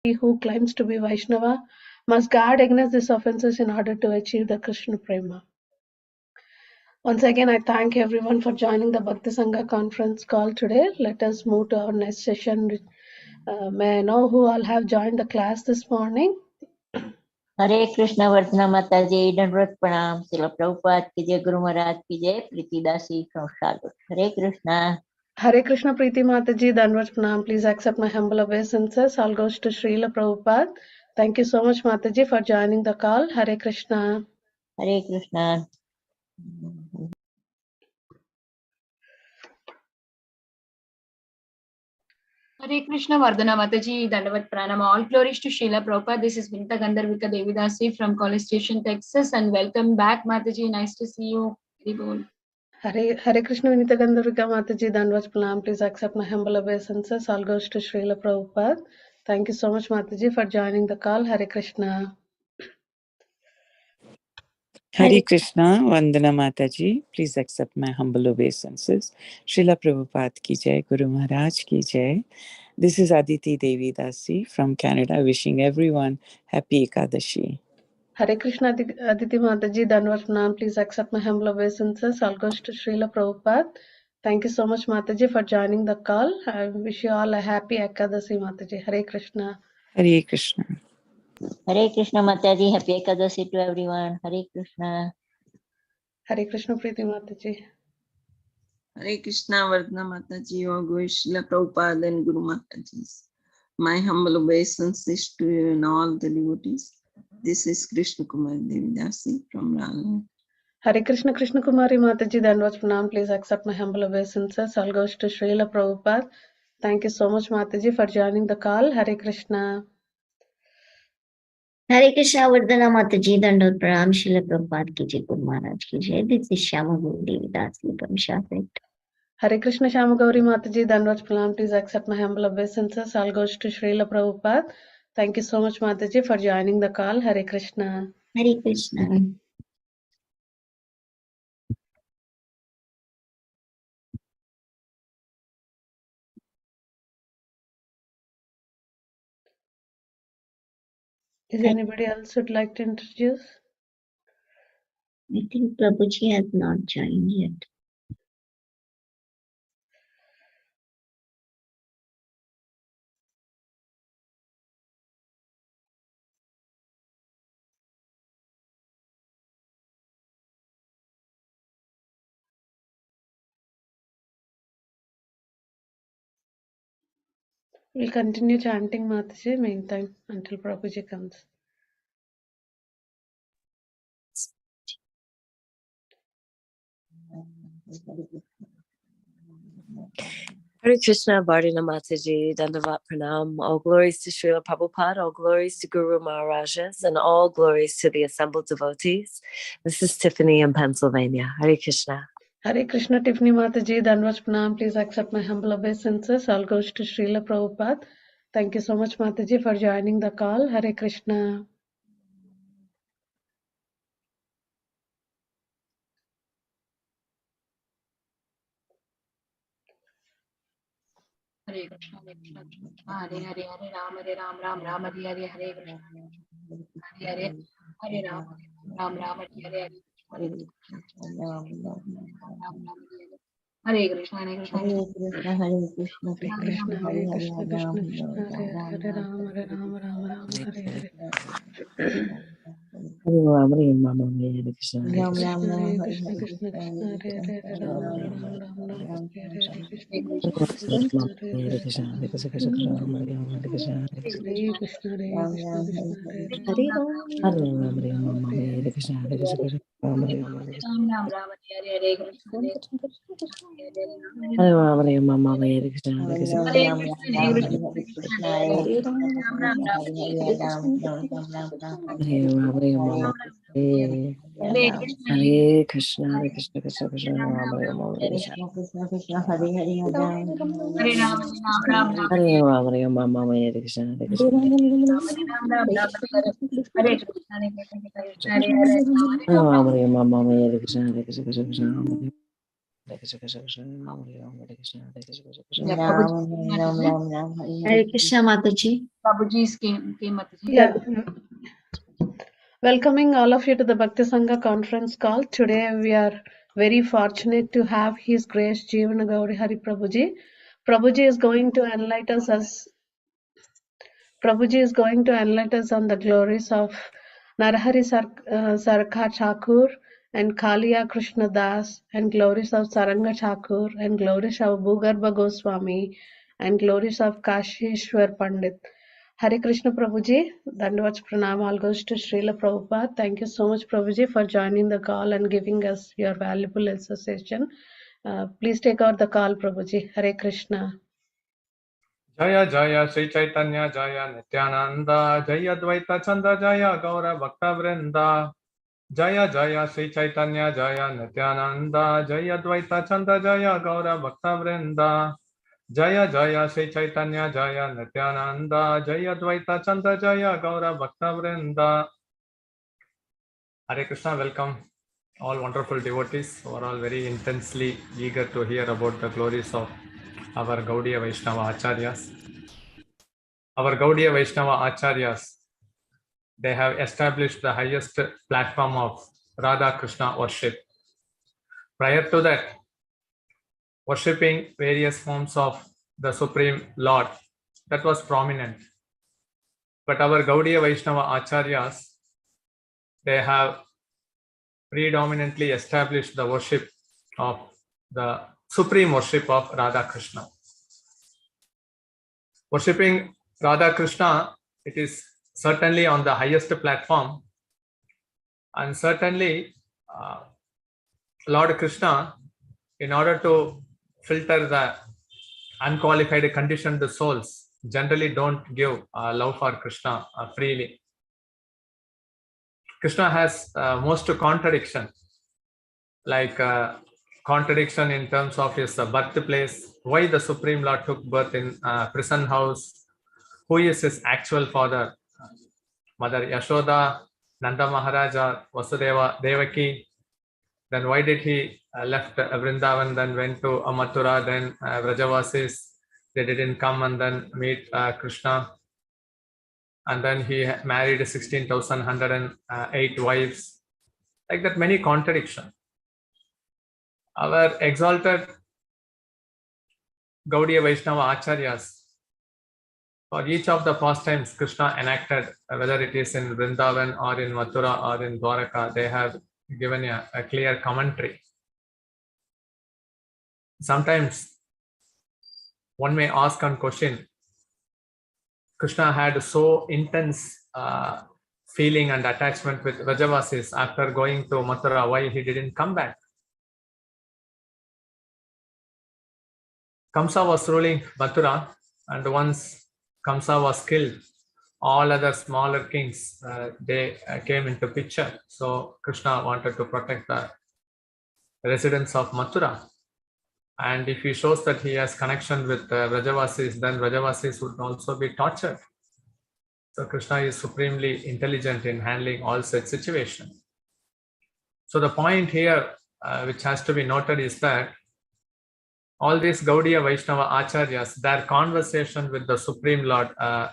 He who claims to be Vaishnava must guard against these offenses in order to achieve the Krishna Prema. Once again, I thank everyone for joining the Bhakti Sangha conference call today. Let us move to our next session. May I know who all have joined the class this morning? हरे कृष्ण वर्धना माता जी, दंडवत प्रणाम। श्रील प्रभुपाद की जय, गुरु महाराज की जय। प्रीतिदासी from Charlotte. Hare Krishna. Hare Krishna Preeti Mataji, Danvaj Pranam. Please accept my humble obeisances. All goes to Srila Prabhupada. Thank you so much, Mataji, for joining the call. Hare Krishna. Hare Krishna. Hare Krishna Vardhana Mataji, Dandavat Pranam. All glories to Srila Prabhupada. This is Vinta Gandharvika Devidasi from College Station, Texas, and welcome back, Mataji. Nice to see you. Very good. Hare Krishna Vinita Gandharvika Mataji, Danvaj Pranam. Please accept my humble obeisances. All goes to Srila Prabhupada. Thank you so much, Mataji, for joining the call. Hare Krishna. Hare Krishna, Vandana Mataji. Please accept my humble obeisances. Srila Prabhupada ki jai, Guru Maharaj ki jai. This is Aditi Devi Dasi from Canada, wishing everyone happy Ekadashi. Hare Krishna Aditi Mataji, Danvaj Pranam. Please accept my humble obeisances. All goes to Srila Prabhupada. Thank you so much, Mataji, for joining the call. I wish you all a happy Ekadasi, Mataji. Hare Krishna. Hare Krishna. Hare Krishna माता ji, happy Ekadashi to everyone. Hare Krishna. Hare Krishna Preeti Mataji. Hare Krishna Vardhana Mataji, or Srila Prabhupada and Guru Mataji. My humble obeisances to you and all the devotees. This is Krishna Kumar Devidasi from Raleigh. Hare Krishna Krishna Kumari Mataji, Danvaj Pranam. Please accept my humble obeisances. All goes to Srila Prabhupada. Thank you so much, Mataji, for joining the call. Hare Krishna. Hare Krishna Vardhana Mataji, Dandot Pranam, Srila Prabhupada ki jai, Guru Maharaj ki jai. This is Shyama Guru Devidasi from Charlotte. Hare Krishna Shama Gauri Mataji, Danvaj Pranam. Please accept my humble obeisances. All goes to Srila Prabhupada. Thank you so much, Mataji, for joining the call. Hare Krishna. Hare Krishna. Is anybody else would like to introduce? I think Prabhuji has not joined yet. We'll continue chanting Mataji meantime until Prabhuji comes. Hare Krishna, Vardhana Mataji, Dandavat Pranam. All glories to Srila Prabhupada, all glories to Guru Maharajas, and all glories to the assembled devotees. This is Tiffany in Pennsylvania. Hare Krishna. Hare Krishna Tiffany Mataji, Danvaj Pranam. Please accept my humble obeisances. All goes to Srila Prabhupada. Thank you so much, Mataji, for joining the call. Hare Krishna. Hare Krishna, Hare Krishna, Hare Hare, Hare Ram, Ram Ram, Hare Hare, Hare Krishna, Hare Hare, Hare Ram, Ram, Hare Hare, Hare Krishna, Hare Krishna, Hare Krishna Hare Krishna Hare Krishna, Hare Krishna, Krishna Krishna, Hare Ram, Ram Ram, Hare Hare. Hare Ram Hare Ram Hare Krishna Hare Ram Ram Krishna, Ram Hare Hare Krishna, Hare Krishna Krishna Krishna, Hare Hare, Hare Ram, Ram Hare Hare, Krishna Krishna, Hare Hare Krishna Hare Krishna Ram Ram Hare Krishna Hare Krishna, Hare Ram Krishna, Ram Krishna Hare Hare Hare Hare, Hare Ram Hare Ram Hare Krishna Ram Ram Hare Krishna Ram, Hare Hare, Krishna Hare Hare Ram Hare Ram Hare Krishna Hare Ram Krishna, Ram Hare Ram Krishna, Hare Krishna Krishna Hare Hare Hare, Krishna Ram, Hare Hare Ram Hare, Ram Ram Ram Ram Hare Ram Hare Ram Hare Krishna, Hare Krishna Krishna Krishna Ram Ram Hare Krishna Krishna Krishna Hare Hare Ram Hare Ram, Ram Ram, Hare Ram Hare Ram Hare Krishna Hare Krishna Ram Ram, Hare Krishna, Hare Krishna, Krishna Hare Hare, Hare Ram Hare Ram Hare Krishna Hare Krishna Krishna Krishna Ram Hare Krishna Mataji. Prabhuji's came Mataji. Yeah. Welcoming all of you to the Bhakti Sangha conference call. Today we are very fortunate to have His Grace Jivan Gaura Hari Prabhuji. Prabhuji is going to enlighten us on the glories of Narahari sarakar Thakur and Kaliya Krishna Das, and glories of Sarang Thakur, and glories of Bhugarbha Goswami, and glories of Kashiswar Pandit. Hare Krishna Prabhuji, Dandavats Pranam all goes to Srila Prabhupada. Thank you so much Prabhuji for joining the call and giving us your valuable association. Please take out the call Prabhuji. Hare Krishna. Jaya Jaya Sri Chaitanya Jaya Nityananda Jaya Dvaita Chanda Jaya Gaura Bhakta Vrinda Jaya Jaya Sri Chaitanya Jaya Nityananda Jaya Dvaita Chanda Jaya Gaura Bhakta Vrinda Jaya Jaya Sri Chaitanya Jaya Nityananda Jaya Dvaita Chanda Jaya Gaura Bhakta Vrinda. Hare Krishna, welcome all wonderful devotees who are all very intensely eager to hear about the glories of our Gaudiya Vaishnava Acharyas. Our Gaudiya Vaishnava Acharyas, they have established the highest platform of Radha Krishna worship. Prior to that, worshipping various forms of the Supreme Lord, that was prominent. But our Gaudiya Vaishnava Acharyas, they have predominantly established the worship of the supreme worship of Radha Krishna. Worshipping Radha Krishna, it is certainly on the highest platform, and certainly Lord Krishna, in order to filter the unqualified conditioned souls, generally don't give love for Krishna freely. Krishna has most contradiction, like contradiction in terms of his birthplace, why the Supreme Lord took birth in prison house, who is his actual father, Mother Yashoda, Nanda Maharaja, Vasudeva, Devaki, then why did he left Vrindavan, then went to Mathura, then Vrajavasis, they didn't come and then meet Krishna, and then he married 16,108 wives, like that, many contradictions. Our exalted Gaudiya Vaishnava Acharyas, for each of the pastimes Krishna enacted, whether it is in Vrindavan or in Mathura or in Dwaraka, they have given a clear commentary. Sometimes one may ask and question, Krishna had so intense feeling and attachment with Vrajavasis after going to Mathura, why he didn't come back? Kamsa was ruling Mathura, and once Kamsa was killed, all other smaller kings, they came into picture. So Krishna wanted to protect the residents of Mathura. And if he shows that he has connection with Vrajavasis, then Vrajavasis would also be tortured. So Krishna is supremely intelligent in handling all such situations. So the point here which has to be noted is that all these Gaudiya Vaishnava Acharyas, their conversation with the Supreme Lord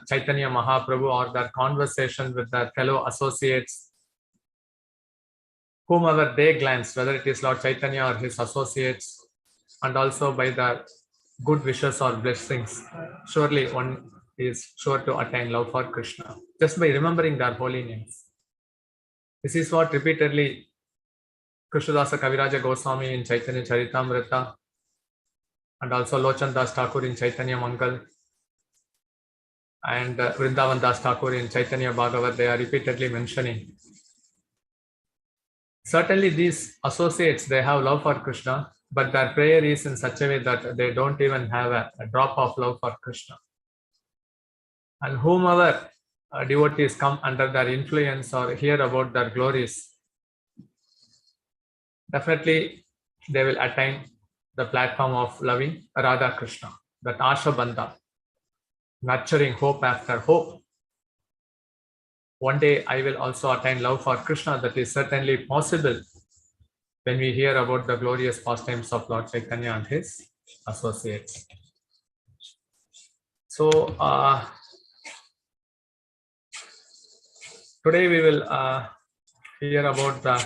Chaitanya Mahaprabhu, or their conversation with their fellow associates, whomever they glance, whether it is Lord Chaitanya or his associates, and also by the good wishes or blessings, surely one is sure to attain love for Krishna, just by remembering their holy names. This is what repeatedly Krishnadasa Kaviraja Goswami in Chaitanya Charitamrita, and also Lochan Das Thakur in Chaitanya Mangal, and Vrindavan Das Thakur in Chaitanya Bhagavat, they are repeatedly mentioning. Certainly these associates, they have love for Krishna, but their prayer is in such a way that they don't even have a drop of love for Krishna. And whomever devotees come under their influence or hear about their glories, definitely they will attain the platform of loving Radha Krishna, that Asha Bandha, nurturing hope after hope. One day I will also attain love for Krishna. That is certainly possible when we hear about the glorious pastimes of Lord Chaitanya and his associates. So today we will hear about the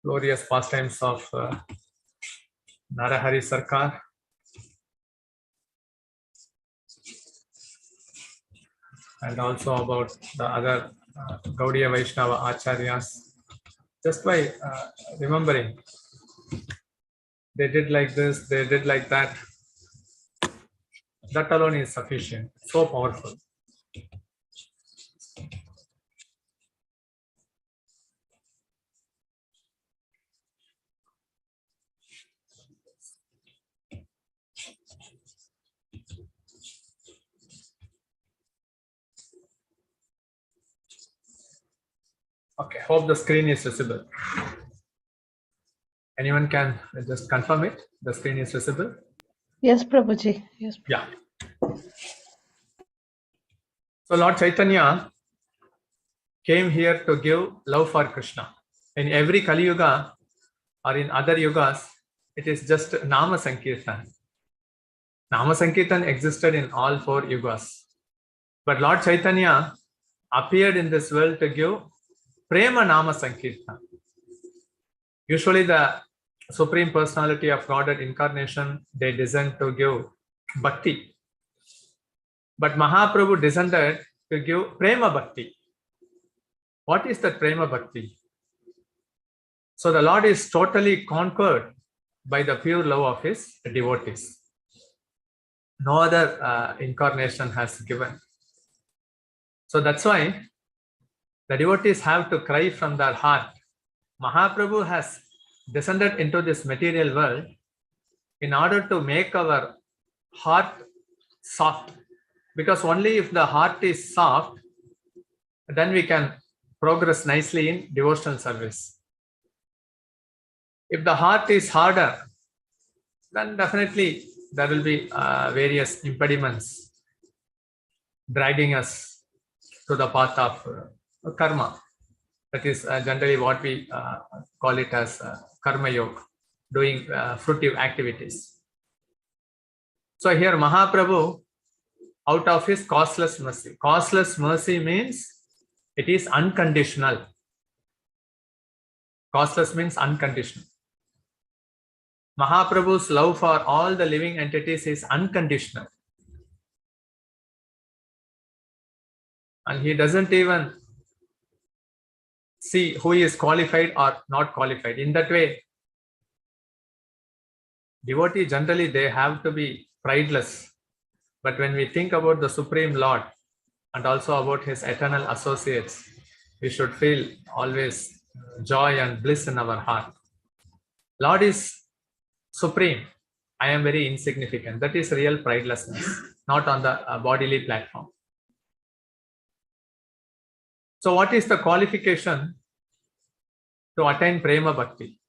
glorious pastimes of Narahari Sarkar, and also about the other Gaudiya Vaishnava Acharyas. Just by remembering, they did like this, they did like that, that alone is sufficient, so powerful. Okay, hope the screen is visible. Anyone can just confirm it? The screen is visible? Yes, Prabhuji. Yes. Yeah. So Lord Chaitanya came here to give love for Krishna. In every Kali Yuga or in other yugas, it is just Nama Sankirtan. Nama Sankirtan existed in all 4 yugas. But Lord Chaitanya appeared in this world to give Prema Nama Sankirtan. Usually the Supreme Personality of Godhead incarnation, they descend to give Bhakti. But Mahaprabhu descended to give Prema Bhakti. What is that Prema Bhakti? So the Lord is totally conquered by the pure love of his devotees. No other incarnation has given. So that's why the devotees have to cry from their heart. Mahaprabhu has descended into this material world in order to make our heart soft. Because only if the heart is soft, then we can progress nicely in devotional service. If the heart is harder, then definitely there will be various impediments dragging us to the path of karma. That is generally what we call it as karma yoga, doing fruitive activities. So here Mahaprabhu, out of his causeless mercy. Causeless mercy means it is unconditional. Causeless means unconditional. Mahaprabhu's love for all the living entities is unconditional. And he doesn't even see who is qualified or not qualified. In that way, devotee generally they have to be prideless. But when we think about the Supreme Lord and also about his eternal associates, we should feel always joy and bliss in our heart. Lord is supreme. I am very insignificant. That is real pridelessness, not on the bodily platform. So what is the qualification to attain Prema Bhakti?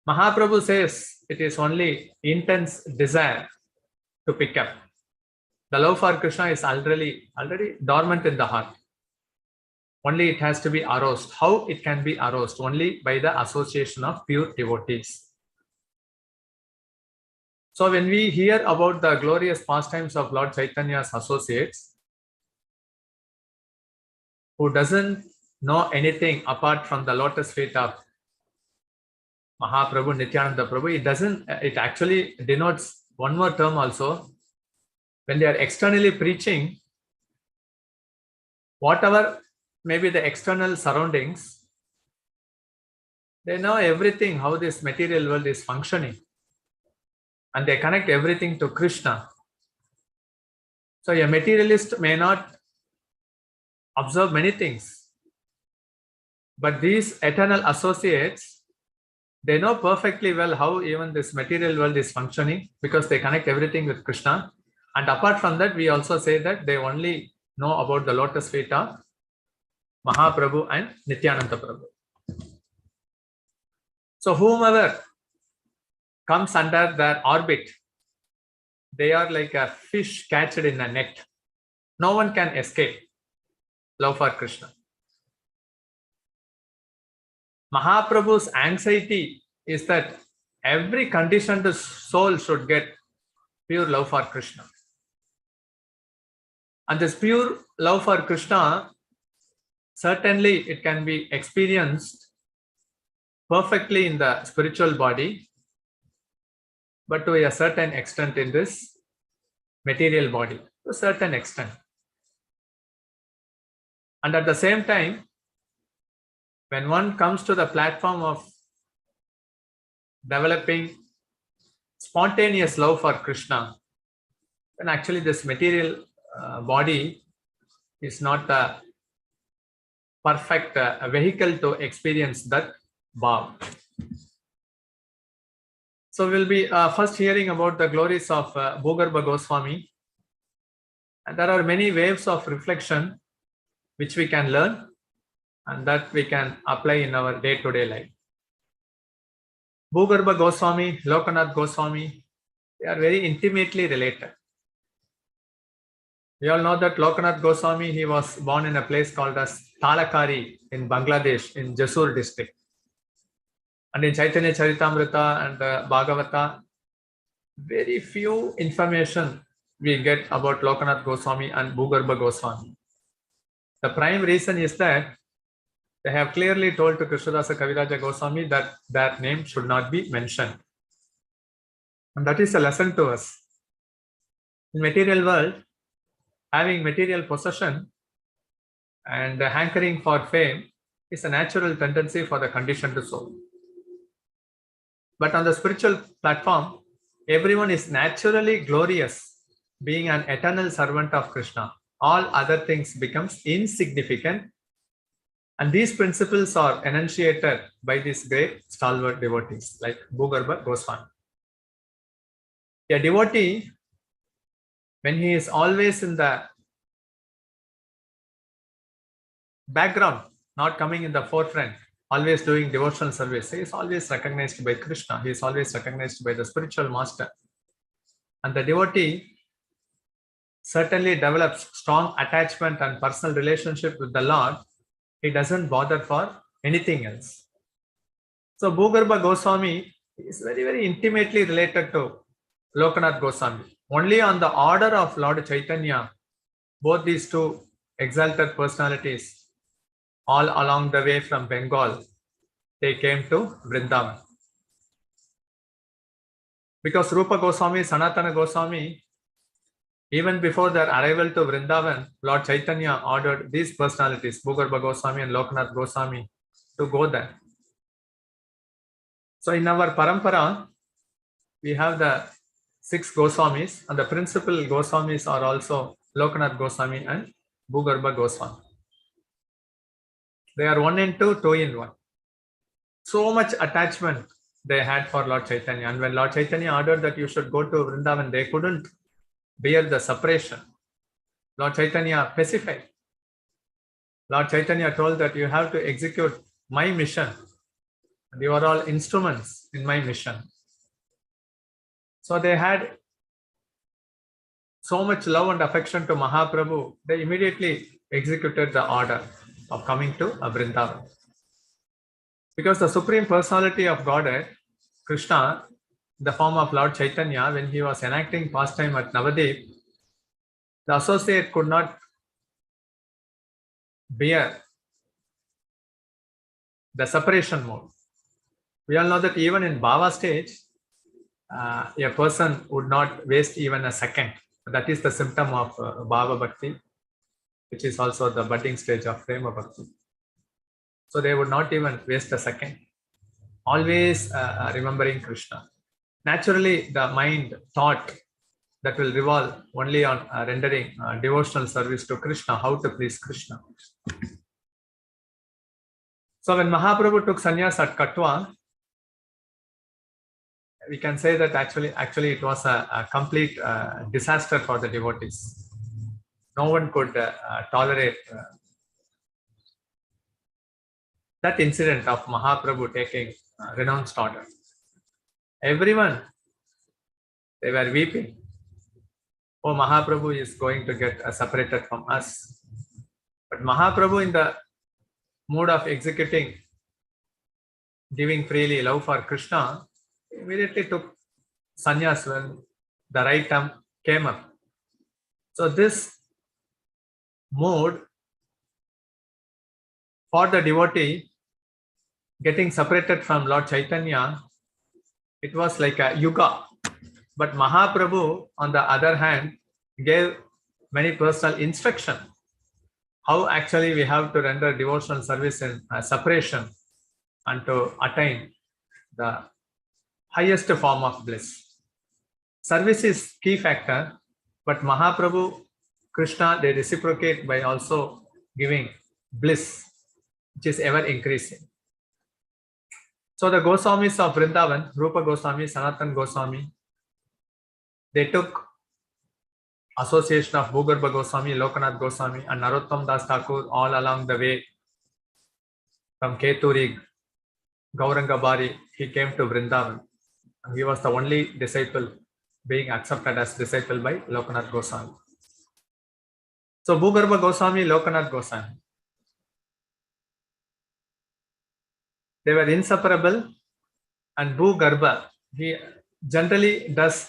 Mahaprabhu says it is only intense desire to pick up. The love for Krishna is already dormant in the heart. Only it has to be aroused. How it can be aroused? Only by the association of pure devotees. So when we hear about the glorious pastimes of Lord Chaitanya's associates, who doesn't know anything apart from the lotus feet of Mahaprabhu, Nityananda Prabhu, it actually denotes one more term also. When they are externally preaching, whatever may be the external surroundings, they know everything, how this material world is functioning. And they connect everything to Krishna. So a materialist may not observe many things, but these eternal associates, they know perfectly well how even this material world is functioning because they connect everything with Krishna. And apart from that, we also say that they only know about the lotus feet of Mahaprabhu and Nityananda Prabhu. So whomever comes under their orbit, they are like a fish catched in a net. No one can escape love for Krishna. Mahaprabhu's anxiety is that every conditioned soul should get pure love for Krishna. And this pure love for Krishna, certainly it can be experienced perfectly in the spiritual body, but to a certain extent in this material body, to a certain extent. And at the same time, when one comes to the platform of developing spontaneous love for Krishna, then actually this material body is not a perfect vehicle to experience that bhav. So we'll be first hearing about the glories of Bhugarbha Goswami. And there are many waves of reflection which we can learn and that we can apply in our day-to-day life. Bhugarbha Goswami, Lokanath Goswami, they are very intimately related. We all know that Lokanath Goswami, he was born in a place called as Talakari in Bangladesh, in Jessore district. And in Chaitanya Charitamrita and Bhagavata, very few information we get about Lokanath Goswami and Bhugarbha Goswami. The prime reason is that they have clearly told to Krishnadasa Kaviraja Goswami that their name should not be mentioned. And that is a lesson to us. In material world, having material possession and hankering for fame is a natural tendency for the conditioned soul. But on the spiritual platform, everyone is naturally glorious, being an eternal servant of Krishna. All other things becomes insignificant. And these principles are enunciated by these great stalwart devotees like Bhugarbha Goswami. A devotee, when he is always in the background, not coming in the forefront, always doing devotional service, he is always recognized by Krishna. He is always recognized by the spiritual master. And the devotee certainly develops strong attachment and personal relationship with the Lord. He doesn't bother for anything else. So Bhugarbha Goswami is very, very intimately related to Lokanath Goswami. Only on the order of Lord Chaitanya, both these two exalted personalities, all along the way from Bengal, they came to Vrindavan. Because Rupa Goswami, Sanatana Goswami, even before their arrival to Vrindavan, Lord Chaitanya ordered these personalities, Bhugarbha Goswami and Lokanath Goswami, to go there. So in our parampara, we have the 6 Goswamis, and the principal Goswamis are also Lokanath Goswami and Bhugarbha Goswami. They are 1 in 2, 2 in 1. So much attachment they had for Lord Chaitanya. And when Lord Chaitanya ordered that you should go to Vrindavan, they couldn't bear the separation. Lord Chaitanya specified. Lord Chaitanya told that you have to execute my mission. And you are all instruments in my mission. So they had so much love and affection to Mahaprabhu, they immediately executed the order of coming to Vrindavan. Because the Supreme Personality of Godhead, Krishna, in the form of Lord Chaitanya, when he was enacting pastime at Navadip, the associate could not bear the separation mode. We all know that even in Bhava stage, a person would not waste even a second. That is the symptom of Bhava Bhakti, which is also the budding stage of Prema Bhakti. So they would not even waste a second, always remembering Krishna. Naturally, the mind thought that will revolve only on rendering devotional service to Krishna, how to please Krishna. So when Mahaprabhu took sannyas at Katwa, we can say that actually it was a complete disaster for the devotees. No one could tolerate that incident of Mahaprabhu taking renounced order. Everyone, they were weeping. Oh, Mahaprabhu is going to get separated from us. But Mahaprabhu, in the mood of executing giving freely love for Krishna, immediately took sannyas when the right time came up. So this mode for the devotee getting separated from Lord Chaitanya, it was like a yuga. But Mahaprabhu, on the other hand, gave many personal instruction how actually we have to render devotional service in separation and to attain the highest form of bliss. Service is key factor, but Mahaprabhu, Krishna, they reciprocate by also giving bliss, which is ever increasing. So the Goswamis of Vrindavan, Rupa Goswami, Sanatan Goswami, they took association of Bhugarbha Goswami, Lokanath Goswami, and Narottam Das Thakur all along the way from Keturi, Gauranga Bari. He came to Vrindavan. And he was the only disciple being accepted as disciple by Lokanath Goswami. So Bhugarbha Goswami, Lokanath Goswami, they were inseparable, and Bhugarbha, he generally does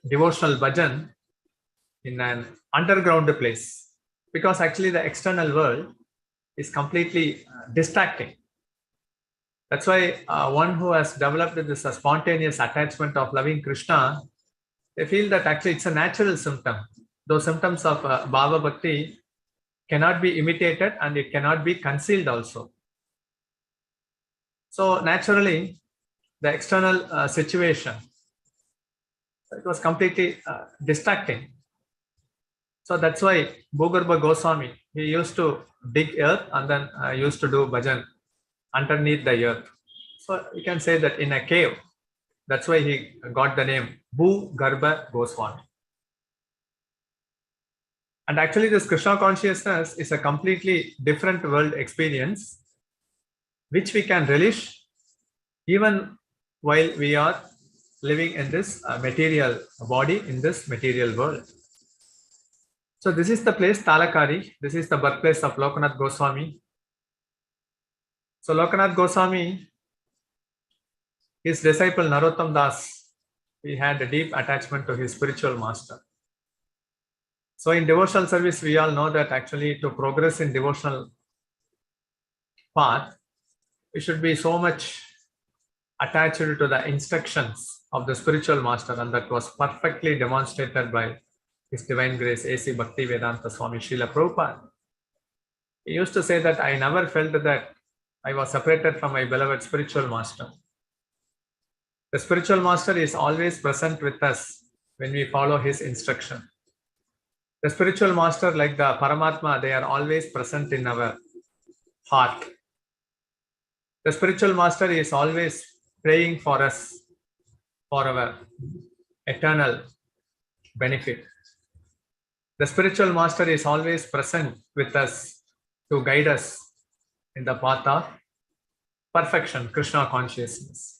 devotional bhajan in an underground place, because actually the external world is completely distracting. That's why one who has developed this spontaneous attachment of loving Krishna, they feel that actually it's a natural symptom. Those symptoms of Bhava Bhakti cannot be imitated and it cannot be concealed also. So naturally, the external situation, it was completely distracting. So that's why Bhugarbha Goswami, he used to dig earth and then used to do bhajan underneath the earth. So you can say that in a cave. That's why he got the name Bhugarbha Goswami. And actually this Krishna consciousness is a completely different world experience, which we can relish even while we are living in this material body, in this material world. So this is the place Talakari. This is the birthplace of Lokanath Goswami. So Lokanath Goswami, his disciple Narottam Das, he had a deep attachment to his spiritual master. So in devotional service, we all know that actually to progress in devotional path, we should be so much attached to the instructions of the spiritual master, and that was perfectly demonstrated by His Divine Grace A.C. Bhaktivedanta Swami Srila Prabhupada. He used to say that I never felt that I was separated from my beloved spiritual master. The spiritual master is always present with us when we follow his instruction. The spiritual master, like the Paramatma, they are always present in our heart. The spiritual master is always praying for us, for our eternal benefit. The spiritual master is always present with us to guide us in the path of perfection, Krishna consciousness.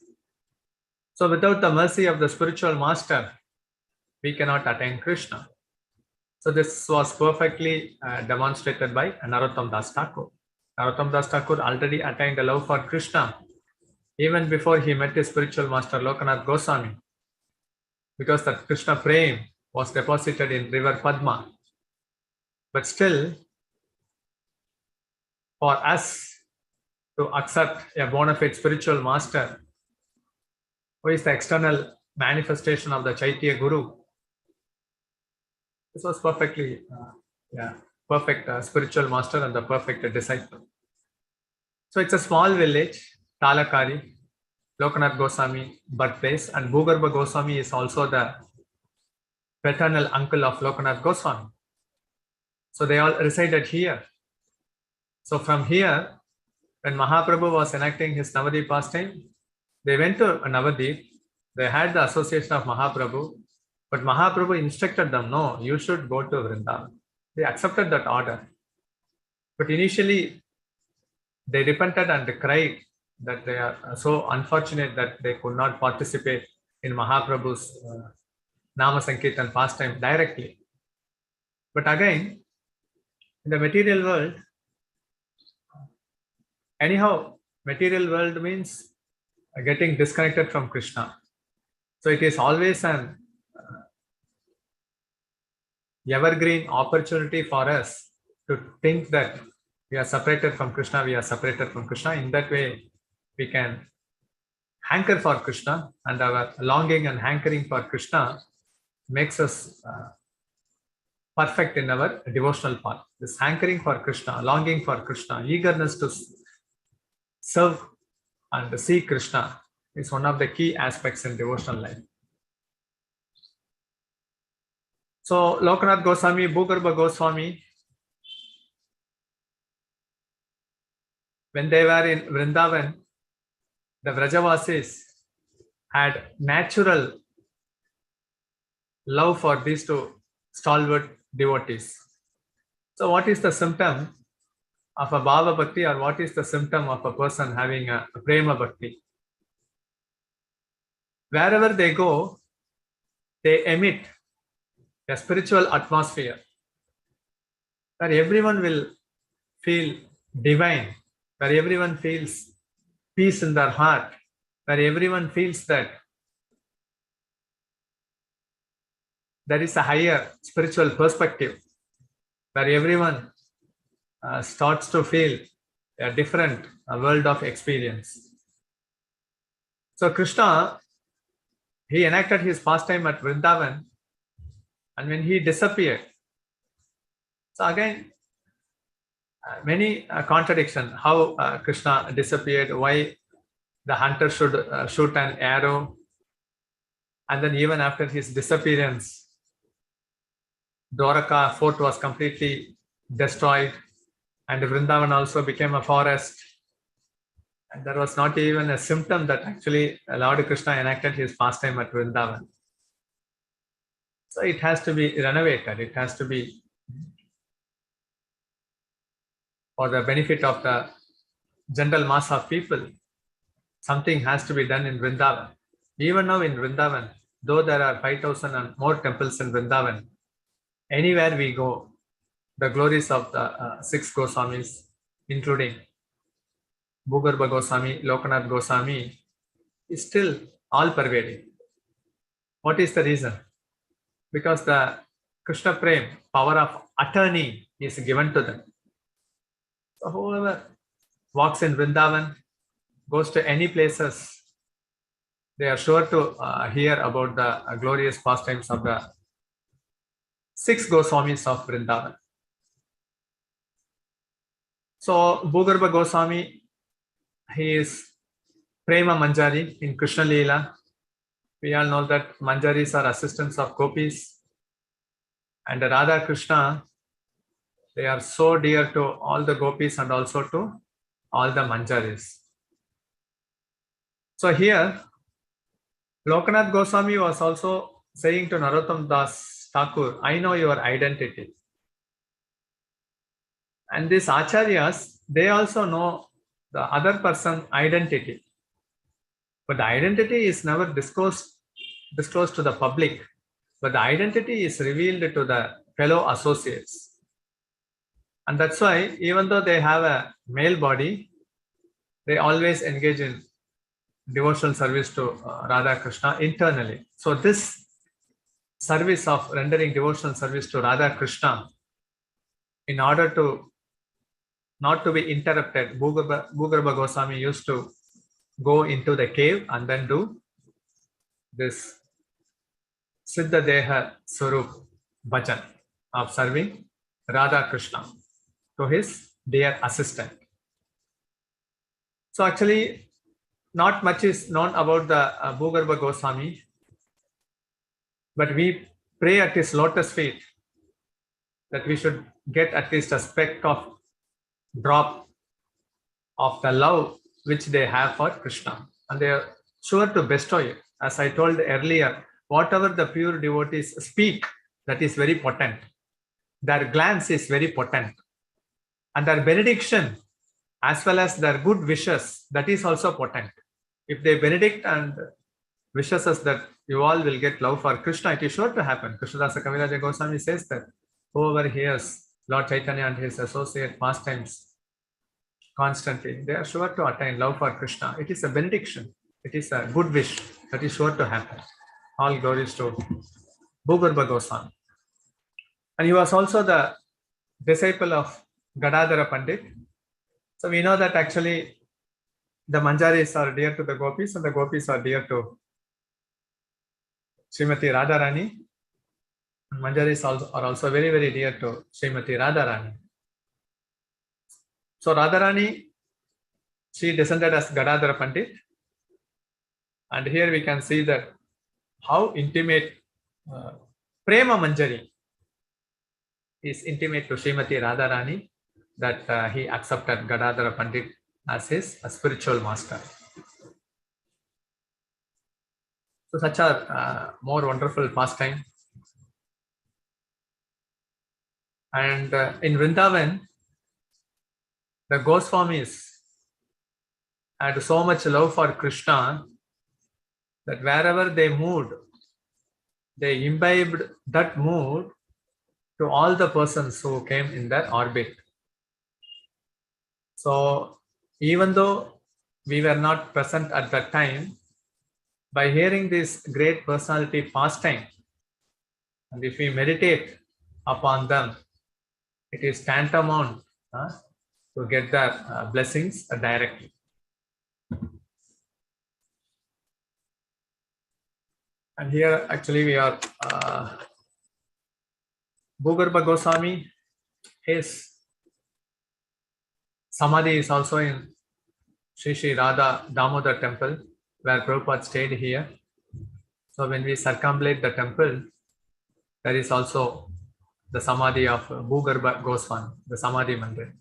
So without the mercy of the spiritual master, we cannot attain Krishna. So this was perfectly demonstrated by Narottam Das Thakur. Narottam Das Thakur already attained a love for Krishna even before he met his spiritual master Lokanath Goswami, because that Krishna Prem was deposited in river Padma. But still, for us to accept a bona fide spiritual master, who is the external manifestation of the Chaitya Guru, this was perfectly, perfect spiritual master and the perfect disciple. So it's a small village, Talakari, Lokanath Goswami birthplace, and Bhugarbha Goswami is also the paternal uncle of Lokanath Goswami. So they all resided here. So from here, when Mahaprabhu was enacting his Navadip pastime, they went to Navadip. They had the association of Mahaprabhu, but Mahaprabhu instructed them, no, you should go to Vrindavan. They accepted that order. But initially, they repented and cried that they are so unfortunate that they could not participate in Mahaprabhu's Nama Sankirtan pastime directly. But again, in the material world, anyhow, Material world means getting disconnected from Krishna. So it is always an evergreen opportunity for us to think that we are separated from Krishna, we are separated from Krishna. In that way, we can hanker for Krishna, and our longing and hankering for Krishna makes us perfect in our devotional path. This hankering for Krishna, longing for Krishna, eagerness to serve and see Krishna is one of the key aspects in devotional life. So Lokanath Goswami, Bhugarbha Goswami, when they were in Vrindavan, the Vrajavasis had natural love for these two stalwart devotees. So what is the symptom of a Bhava Bhakti, or what is the symptom of a person having a Prema Bhakti? Wherever they go, they emit a spiritual atmosphere where everyone will feel divine, where everyone feels peace in their heart, where everyone feels that there is a higher spiritual perspective, where everyone starts to feel a different world of experience. So Krishna, he enacted his pastime at Vrindavan, and when he disappeared, so again, many contradictions, how Krishna disappeared, why the hunter should shoot an arrow, and then even after his disappearance, Dwaraka fort was completely destroyed, and Vrindavan also became a forest. And there was not even a symptom that actually Lord Krishna enacted his pastime at Vrindavan. So it has to be renovated. It has to be for the benefit of the general mass of people. Something has to be done in Vrindavan. Even now in Vrindavan, though there are 5,000 and more temples in Vrindavan, anywhere we go, the glories of the 6 Goswamis, including Bhugarbha Goswami, Lokanath Goswami, is still all pervading. What is the reason? Because the Krishna Prem, power of attorney, is given to them. So whoever walks in Vrindavan, goes to any places, they are sure to hear about the glorious pastimes of the 6 Goswamis of Vrindavan. So Bhugarbha Goswami, he is Prema Manjari in Krishna Leela. We all know that Manjaris are assistants of Gopis, and Radha Krishna, they are so dear to all the Gopis and also to all the Manjaris. So here, Lokanath Goswami was also saying to Narottam Das Thakur, I know your identity. And these acharyas, they also know the other person's identity. But the identity is never disclosed to the public. But the identity is revealed to the fellow associates. And that's why, even though they have a male body, they always engage in devotional service to Radha Krishna internally. So this service of rendering devotional service to Radha Krishna, in order to not to be interrupted, Bhugarbha Goswami used to go into the cave and then do this Siddha Deha Swarup Bhajan of serving Radha Krishna to his dear assistant. So actually, not much is known about the Bhugarbha Goswami, but we pray at his lotus feet that we should get at least a speck of drop of the love which they have for Krishna, and they are sure to bestow it. As I told earlier, whatever the pure devotees speak, that is very potent. Their glance is very potent, and their benediction as well as their good wishes, that is also potent. If they benedict and wishes us that you all will get love for Krishna, it is sure to happen. Krishnadasa Kaviraja Goswami says that whoever hears Lord Chaitanya and his associate pastimes constantly, they are sure to attain love for Krishna. It is a benediction. It is a good wish that is sure to happen. All glories to Bhugarbha Goswami. And he was also the disciple of Gadadhara Pandit. So we know that actually the Manjaris are dear to the gopis and the gopis are dear to Srimati Radharani. Manjaris are also very, very dear to Srimati Radharani. So Radharani, she descended as Gadadhara Pandit. And here we can see that how intimate Prema Manjari is intimate to Srimati Radharani, that he accepted Gadadhara Pandit as his spiritual master. So such a more wonderful pastime. And in Vrindavan, the Goswamis had so much love for Krishna that wherever they moved, they imbibed that mood to all the persons who came in their orbit. So even though we were not present at that time, by hearing this great personality pastime, and if we meditate upon them, it is tantamount to get their blessings directly. And here actually we are Bhugarbha Goswami, his Samadhi is also in Sri Sri Radha Damodar temple, where Prabhupada stayed here. So when we circumambulate the temple, there is also the Samadhi of Bhugarbha Goswami, the Samadhi Mandir.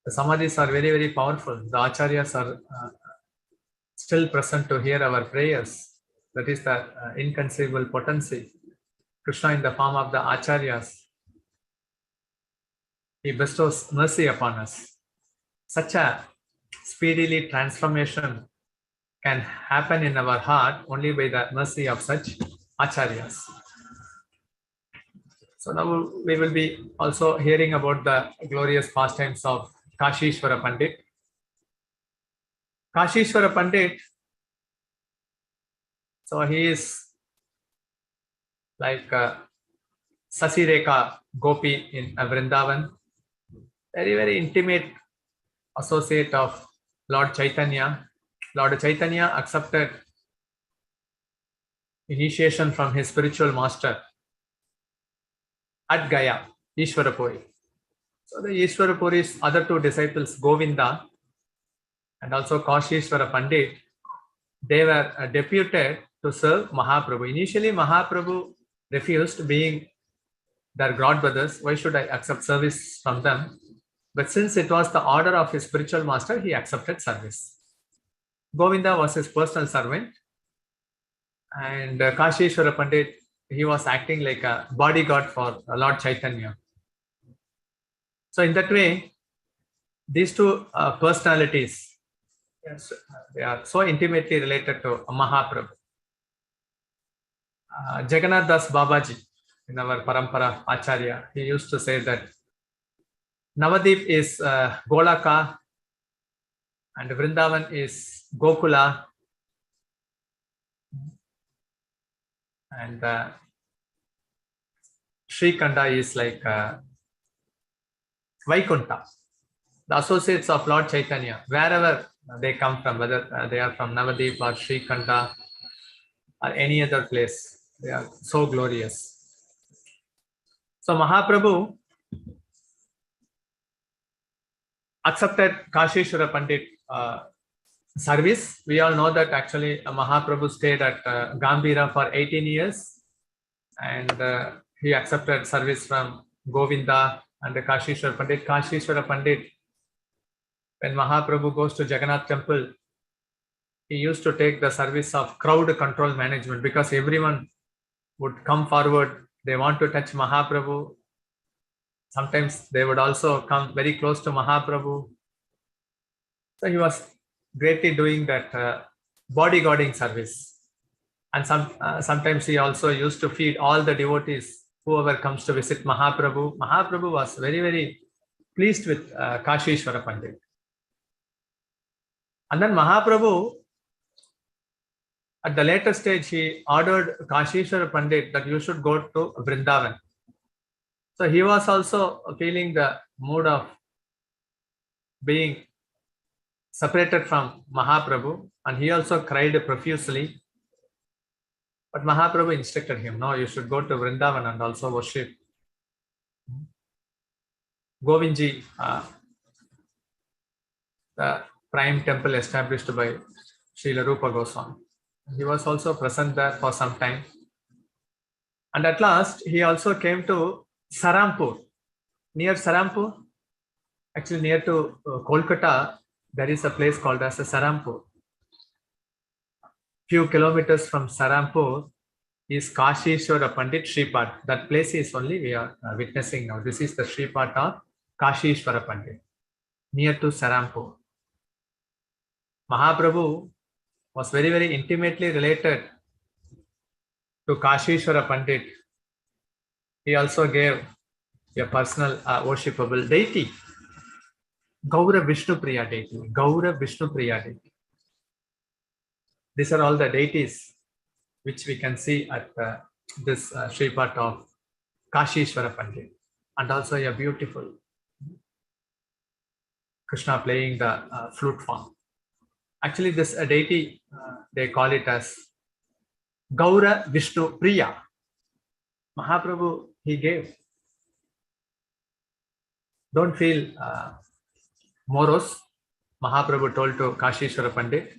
The Samadhis are very, very powerful. The Acharyas are still present to hear our prayers. That is the inconceivable potency. Krishna in the form of the Acharyas, he bestows mercy upon us. Such a speedily transformation can happen in our heart only by the mercy of such Acharyas. So now we will be also hearing about the glorious pastimes of Kashiswar Pandit. Kashiswar Pandit, so he is like Sasireka Gopi in Vrindavan, very, very intimate associate of Lord Chaitanya. Lord Chaitanya accepted initiation from his spiritual master at Gaya, Ishwarapuri. So the Ishwarapuri's other two disciples, Govinda and also Kashiswar Pandit, they were deputed to serve Mahaprabhu. Initially, Mahaprabhu refused, being their godbrothers. Why should I accept service from them? But since it was the order of his spiritual master, he accepted service. Govinda was his personal servant, and Kashiswar Pandit, he was acting like a bodyguard for Lord Chaitanya. So in that way, these two personalities, yes, they are so intimately related to Mahaprabhu. Jagannath Das Babaji, in our Parampara Acharya, he used to say that Navadip is Golaka and Vrindavan is Gokula, and Srikanda is like Vaikunta. The associates of Lord Chaitanya, wherever they come from, whether they are from Navadip or Srikanda or any other place, they are so glorious. So Mahaprabhu accepted Kashiswar Pandit service. We all know that actually Mahaprabhu stayed at Gambhira for 18 years, and he accepted service from Govinda and Kashiswar Pandit. Kashiswar Pandit, when Mahaprabhu goes to Jagannath temple, he used to take the service of crowd control management, because everyone would come forward. They want to touch Mahaprabhu. Sometimes they would also come very close to Mahaprabhu. So he was greatly doing that bodyguarding service. And sometimes he also used to feed all the devotees, whoever comes to visit Mahaprabhu. Mahaprabhu was very, very pleased with Kashiswar Pandit. And then Mahaprabhu, at the later stage, he ordered Kashiswar Pandit that you should go to Vrindavan. So he was also feeling the mood of being separated from Mahaprabhu, and he also cried profusely. But Mahaprabhu instructed him, no, you should go to Vrindavan and also worship Govindji, the prime temple established by Srila Rupa Goswami. He was also present there for some time. And at last, he also came to Sarampur. Near Sarampur, actually near to Kolkata, there is a place called as Sarampur. Few kilometers from Sarampur is Kashiswar Pandit Shripad. That place is only we are witnessing now. This is the Shripad of Kashiswar Pandit, near to Sarampur. Mahaprabhu was very, very intimately related to Kashiswar Pandit. He also gave a personal worshipable deity, Gaura Vishnu Priya deity, Gaura Vishnu Priya deity. These are all the deities which we can see at this Shripad of Kashiswar Pandit, and also a beautiful Krishna playing the flute form. Actually, this deity, they call it as Gaura Vishnu Priya. Mahaprabhu, he gave. Don't feel morose, Mahaprabhu told to Kashiswar Pandit.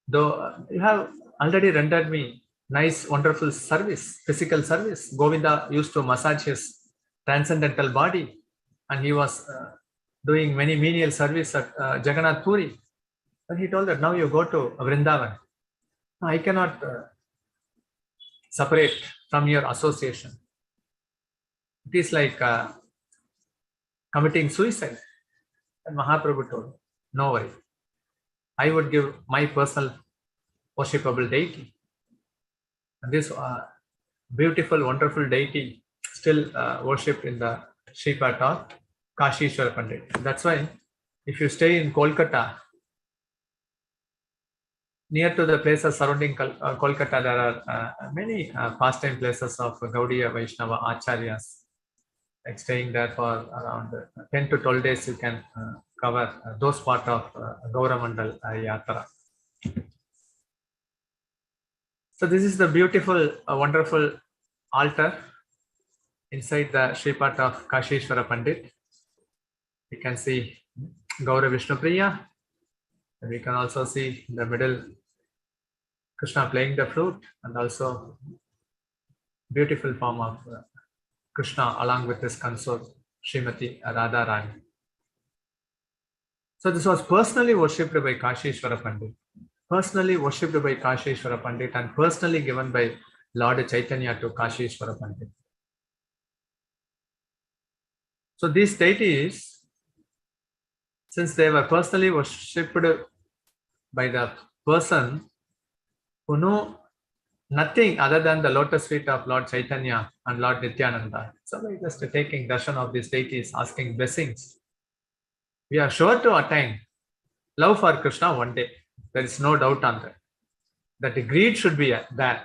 Though you have already rendered me nice, wonderful service, physical service. Govinda used to massage his transcendental body, and he was doing many menial service at Jagannath Puri. And he told that now you go to Vrindavan. I cannot separate from your association. It is like committing suicide. And Mahaprabhu told, no worry. I would give my personal worshipable deity. And this beautiful, wonderful deity still worshipped in the Shripad of Kashiswar Pandit. That's why if you stay in Kolkata, near to the places surrounding Kolkata, there are many pastime places of Gaudiya Vaishnava Acharyas. Like staying there for around 10 to 12 days, you can cover those part of Gauramandal Yatra. So this is the beautiful, wonderful altar inside the Shripad of Kashiswar Pandit. You can see Gaura Vishnu Priya. And we can also see in the middle Krishna playing the flute, and also beautiful form of Krishna along with his consort Srimati Radha Rani. So this was personally worshipped by Kashiswar Pandit, personally worshipped by Kashiswar Pandit, and personally given by Lord Chaitanya to Kashiswar Pandit. So these deities, since they were personally worshipped by the person who knew nothing other than the lotus feet of Lord Chaitanya and Lord Nityananda. So by just taking darshan of these deities, asking blessings, we are sure to attain love for Krishna one day. There is no doubt on that. That the greed should be there.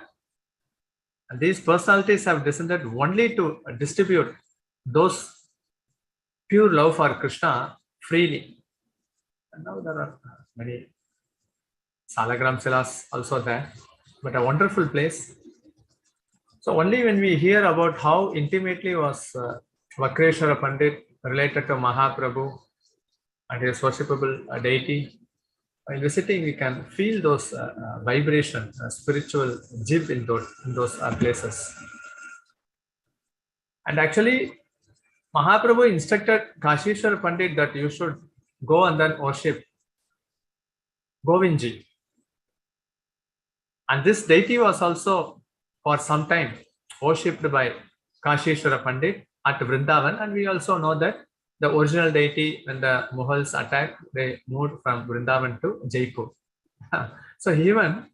And these personalities have descended only to distribute those pure love for Krishna freely. And now there are many Salagram Silas also there, but a wonderful place. So only when we hear about how intimately was Vakreshwara Pandit related to Mahaprabhu and his worshipable deity, while visiting we can feel those vibrations, spiritual jib in those places. And actually Mahaprabhu instructed Kashiswar Pandit that you should go and then worship Govindji. And this deity was also for some time worshipped by Kashiswar Pandit at Vrindavan. And we also know that the original deity, when the Mughals attacked, they moved from Vrindavan to Jaipur. So even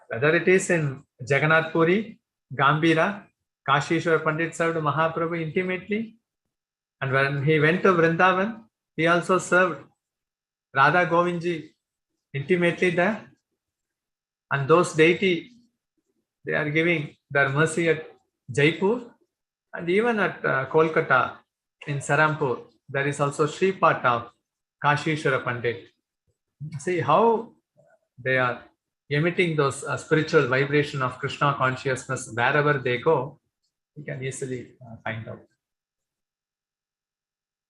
whether it is in Jagannath Puri, Gambhira, Kashiswar Pandit served Mahaprabhu intimately. And when he went to Vrindavan, he also served Radha Govindji intimately there. And those deity, they are giving their mercy at Jaipur and even at Kolkata in Sarampur. There is also Shripad of Kashiswar Pandit. See how they are emitting those spiritual vibration of Krishna consciousness wherever they go. You can easily find out.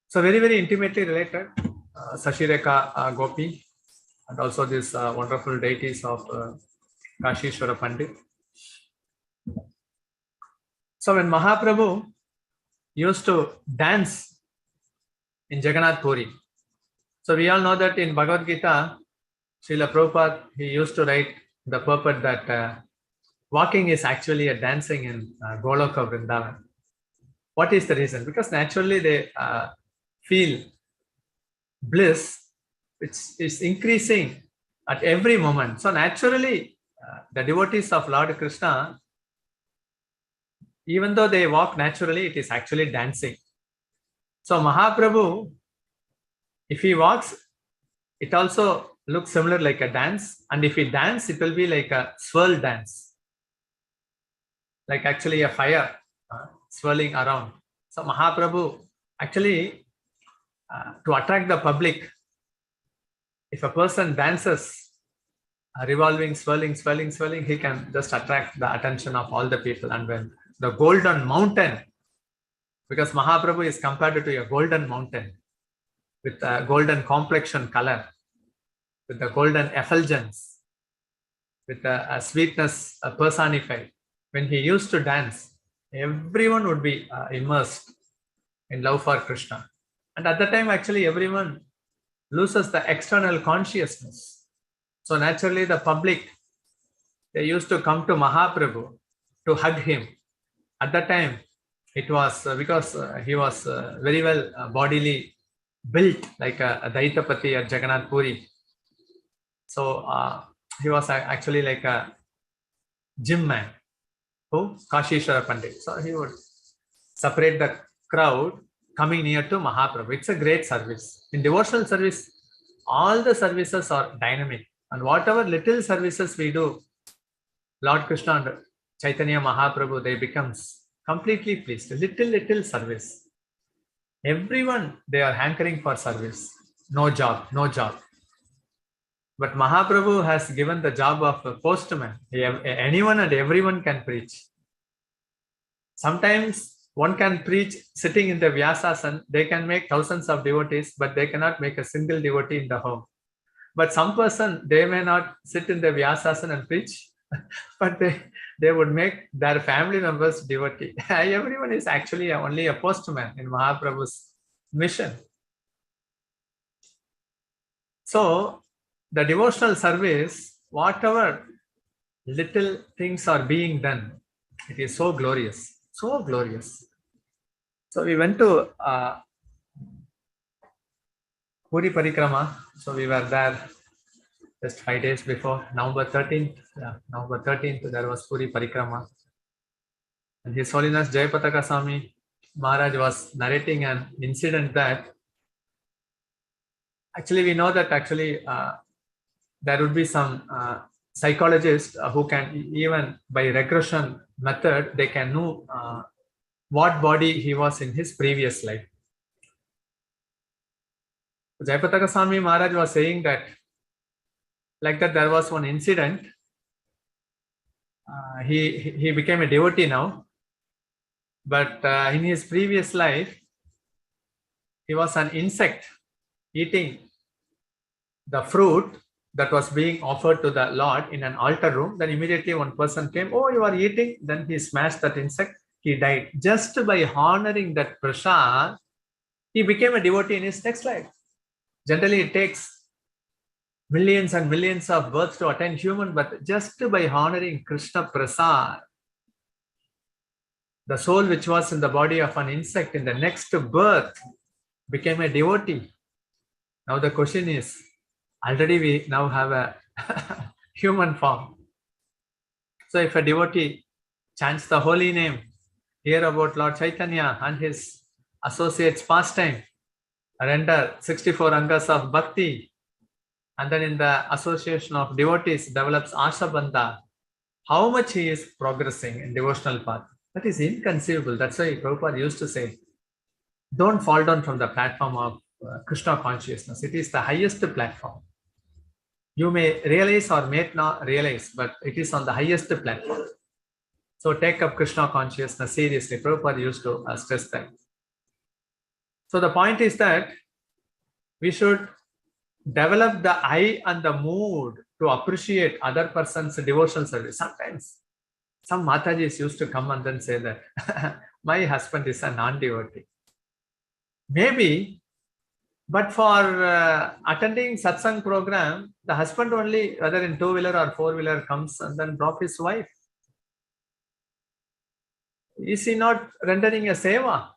So very, very intimately related, Sashireka Gopi and also these wonderful deities of Kashiswara Pandit. So when Mahaprabhu used to dance in Jagannath Puri, so we all know that in Bhagavad Gita, Srila Prabhupada, he used to write the purport that walking is actually a dancing in Goloka Vrindavan. What is the reason? Because naturally they feel bliss, which is increasing at every moment. So naturally, the devotees of Lord Krishna, even though they walk naturally, it is actually dancing. So Mahaprabhu, if he walks, it also looks similar like a dance. And if he dance, it will be like a swirl dance. Like actually a fire swirling around. So Mahaprabhu, actually, to attract the public, if a person dances, revolving, swirling, he can just attract the attention of all the people. And when the golden mountain, because Mahaprabhu is compared to a golden mountain with a golden complexion color, with the golden effulgence, with a sweetness personified. When he used to dance, everyone would be immersed in love for Krishna. And at the time, actually, everyone loses the external consciousness. So naturally, the public, they used to come to Mahaprabhu to hug him. At that time, it was because he was very well bodily built, like a Daitapati at Jagannath Puri. So he was actually like a gym man. Who? Kashiswar Pandit. So he would separate the crowd coming near to Mahaprabhu. It's a great service. In devotional service, all the services are dynamic. And whatever little services we do, Lord Krishna and Chaitanya Mahaprabhu, they becomes completely pleased. Little service. Everyone, they are hankering for service. No job. But Mahaprabhu has given the job of a postman. Anyone and everyone can preach. Sometimes one can preach sitting in the Vyasasana. They can make thousands of devotees, but they cannot make a single devotee in the home. But some person, they may not sit in the Vyasasana and preach, but they would make their family members devotee. Everyone is actually only a postman in Mahaprabhu's mission. So the devotional service, whatever little things are being done, it is so glorious, so glorious. So we went to Puri Parikrama. So we were there just 5 days before, November 13th. Yeah, November 13th, there was Puri Parikrama. And His Holiness Jayapataka Swami Maharaj was narrating an incident that actually we know that actually there would be some psychologists who can even by regression method, they can know what body he was in his previous life. Jayapataka Swami Maharaj was saying that like that there was one incident. He became a devotee now, but in his previous life, he was an insect eating the fruit that was being offered to the Lord in an altar room. Then immediately one person came, oh, you are eating. Then he smashed that insect. He died. Just by honoring that prasad, he became a devotee in his next life. Generally, it takes millions and millions of births to attain human, but just by honoring Krishna prasad, the soul which was in the body of an insect in the next birth became a devotee. Now the question is, already we now have a human form. So if a devotee chants the holy name, hear about Lord Chaitanya and his associates pastime, render 64 angas of bhakti, and then in the association of devotees develops Ashabandha, how much he is progressing in devotional path. That is inconceivable. That's why Prabhupada used to say, don't fall down from the platform of Krishna consciousness. It is the highest platform. You may realize or may not realize, but it is on the highest platform. So take up Krishna consciousness seriously. Prabhupada used to stress that. So the point is that we should develop the eye and the mood to appreciate other person's devotional service. Sometimes some Matajis used to come and then say that my husband is a non-devotee. Maybe, but for attending satsang program, the husband only, whether in two-wheeler or four-wheeler, comes and then drop his wife. Is he not rendering a seva?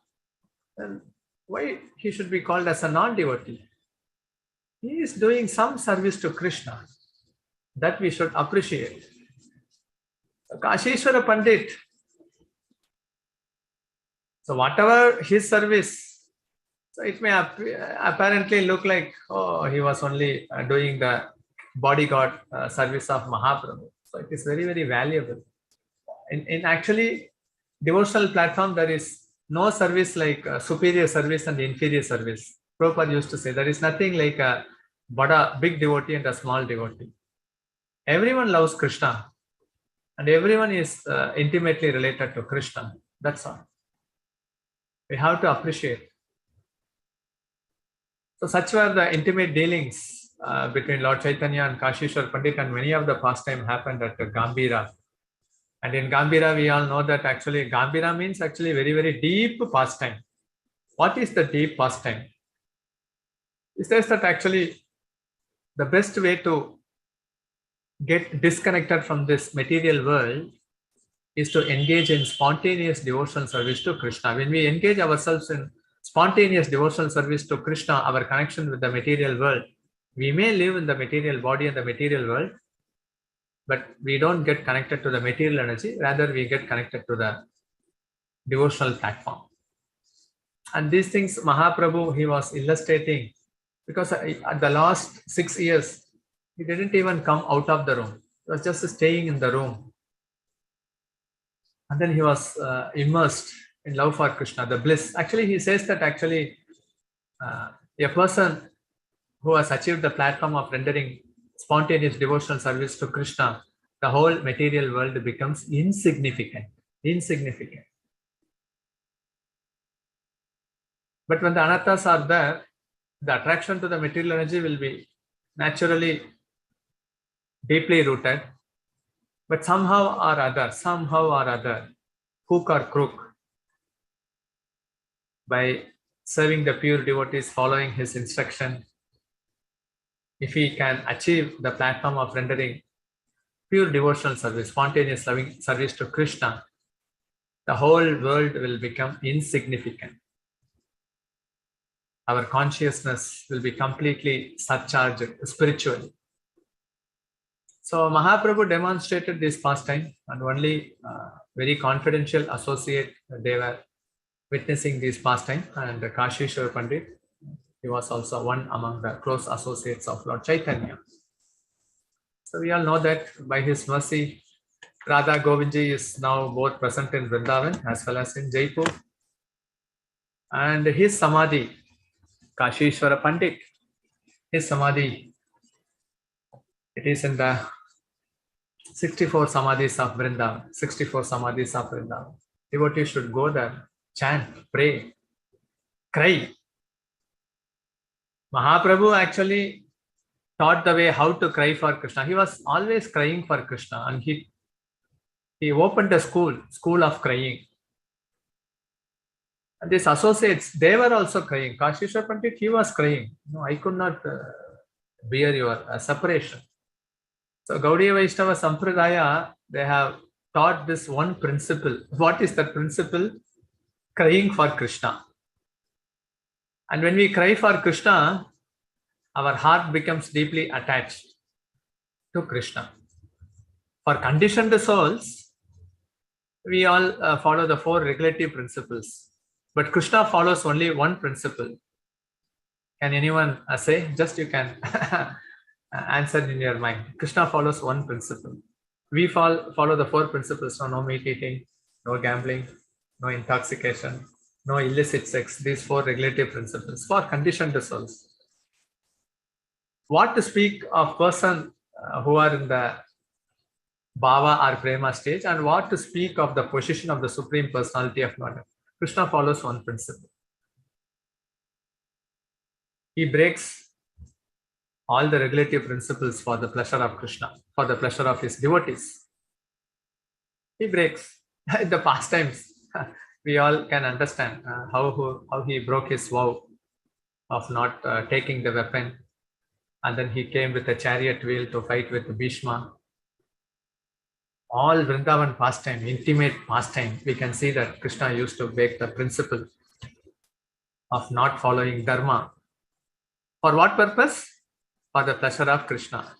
Then why he should be called as a non-devotee? He is doing some service to Krishna that we should appreciate. Kashiswar Pandit, so whatever his service, so it may apparently look like, oh, he was only doing the bodyguard service of Mahaprabhu. So it is very, very valuable. In actually devotional platform, there is no service like superior service and inferior service. Prabhupada used to say there is nothing like a big devotee and a small devotee. Everyone loves Krishna and everyone is intimately related to Krishna. That's all. We have to appreciate. So such were the intimate dealings between Lord Chaitanya and Kashiswar Pandit, and many of the pastime happened at Gambhira. And in Gambhira, we all know that actually Gambhira means actually very, very deep pastime. What is the deep pastime? It says that actually the best way to get disconnected from this material world is to engage in spontaneous devotional service to Krishna. When we engage ourselves in spontaneous devotional service to Krishna, our connection with the material world, we may live in the material body and the material world, but we don't get connected to the material energy, rather we get connected to the devotional platform. And these things Mahaprabhu, he was illustrating, because at the last 6 years, he didn't even come out of the room. He was just staying in the room. And then he was immersed in love for Krishna, the bliss. Actually, he says that actually a person who has achieved the platform of rendering spontaneous devotional service to Krishna, the whole material world becomes insignificant. Insignificant. But when the anarthas are there, the attraction to the material energy will be naturally deeply rooted. But somehow or other, hook or crook, by serving the pure devotees, following his instruction, if he can achieve the platform of rendering pure devotional service, spontaneous loving service to Krishna, the whole world will become insignificant. Our consciousness will be completely surcharged spiritually. So Mahaprabhu demonstrated this pastime, and only very confidential associate, they were witnessing this pastime, and Kashiswar Pandit, he was also one among the close associates of Lord Chaitanya. So we all know that by his mercy, Radha Govindji is now both present in Vrindavan as well as in Jaipur. And his Samadhi, Kashiswara Pandit, his Samadhi, it is in the 64 Samadhis of Vrindavan. 64 Samadhis of Vrindavan. Devotees should go there, chant, pray, cry. Mahaprabhu actually taught the way how to cry for Krishna. He was always crying for Krishna, and he opened a school of crying. And these associates, they were also crying. Kashiswar Pandit, he was crying. No, I could not bear your separation. So Gaudiya Vaishnava Sampradaya, they have taught this one principle. What is that principle? Crying for Krishna. And when we cry for Krishna, our heart becomes deeply attached to Krishna. For conditioned souls, we all follow the 4 regulative principles. But Krishna follows only one principle. Can anyone say? Just you can answer in your mind. Krishna follows one principle. We follow the 4 principles. No meat eating, no gambling, no intoxication, no illicit sex. These 4 regulative principles for conditioned souls. What to speak of person who are in the bhava or prema stage, and what to speak of the position of the Supreme Personality of Godhead. Krishna follows one principle. He breaks all the regulative principles for the pleasure of Krishna, for the pleasure of his devotees. He breaks. In the past times, we all can understand how he broke his vow of not taking the weapon, and then he came with a chariot wheel to fight with Bhishma. All Vrindavan pastime, intimate pastime, we can see that Krishna used to break the principle of not following dharma. For what purpose? For the pleasure of Krishna.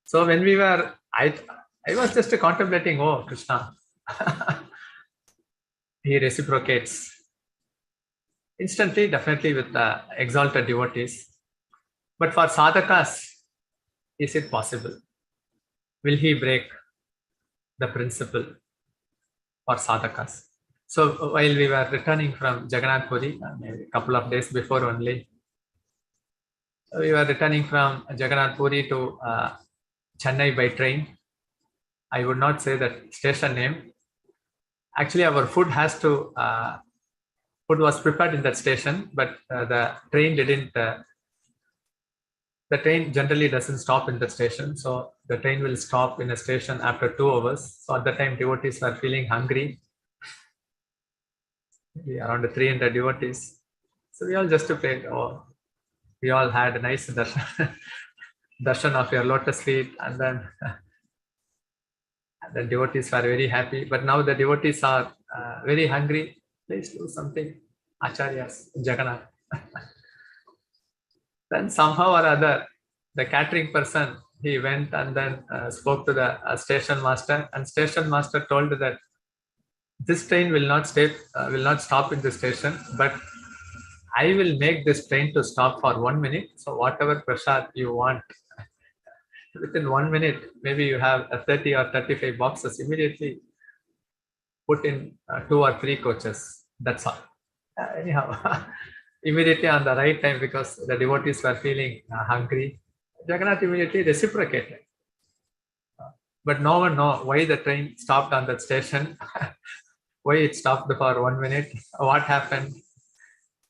So when we were, I was just contemplating, oh, Krishna, he reciprocates instantly, definitely with the exalted devotees. But for sadhakas, is it possible? Will he break the principle for sadhakas? So while we were returning from Jagannath Puri, a couple of days before only, we were returning from Jagannath Puri to Chennai by train. I would not say that station name. Actually, our food food was prepared in that station, but the train didn't. The train generally doesn't stop in the station, so the train will stop in a station after 2 hours. So at the time, devotees were feeling hungry. Around 300 devotees. So we all just prayed. Oh, we all had a nice darshan of your lotus feet, and then the devotees were very happy. But now the devotees are very hungry. Please do something, Acharyas, Jagannath. Then somehow or other, the catering person, he went and then spoke to the station master, and station master told that this train will not stop in the station, but I will make this train to stop for 1 minute. So whatever prasad you want, within 1 minute, maybe you have 30 or 35 boxes, immediately put in 2 or 3 coaches. That's all. Anyhow, immediately on the right time, because the devotees were feeling hungry, Jagannath immediately reciprocated. But no one knows why the train stopped on that station, why it stopped for 1 minute, what happened.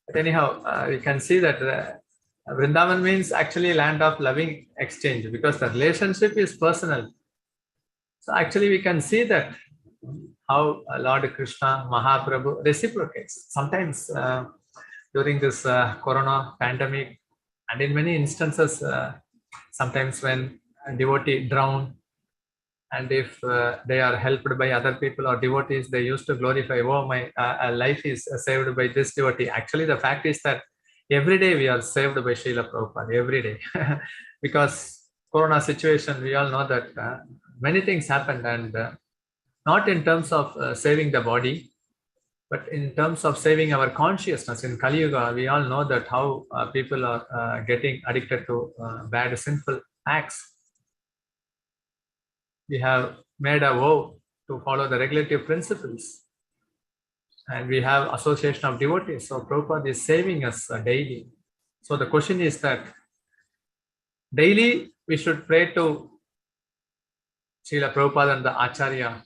But anyhow, you can see that Vrindavan means actually land of loving exchange, because the relationship is personal. So actually we can see that how Lord Krishna, Mahaprabhu reciprocates. Sometimes during this corona pandemic, and in many instances, sometimes when a devotee drown, and if they are helped by other people or devotees, they used to glorify, oh, my life is saved by this devotee. Actually, the fact is that every day we are saved by Srila Prabhupada, every day. Because corona situation, we all know that many things happened, and not in terms of saving the body, but in terms of saving our consciousness. In Kaliya, we all know that how people are getting addicted to bad, sinful acts. We have made a vow to follow the regulative principles, and we have association of devotees. So Prabhupada is saving us daily. So the question is that daily we should pray to Srila Prabhupada and the Acharya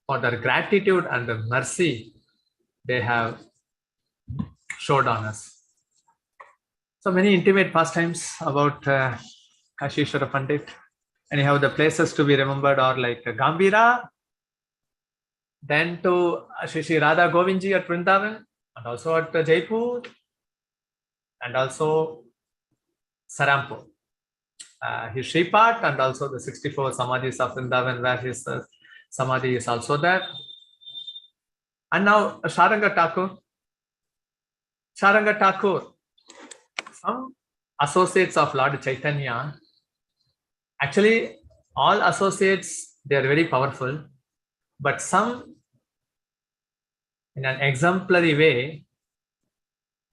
for their gratitude and the mercy they have showed on us. So many intimate pastimes about Kashiswar Pandit. Anyhow, the places to be remembered are like Gambhira, then to Shri Radha Govindji at Vrindavan, and also at Jaipur, and also Sarampur. His Shripat, and also the 64 Samadhis of Vrindavan, where his Samadhi is also there. And now Sarang Thakur. Sarang Thakur, some associates of Lord Chaitanya. Actually, all associates, they are very powerful, but some, in an exemplary way,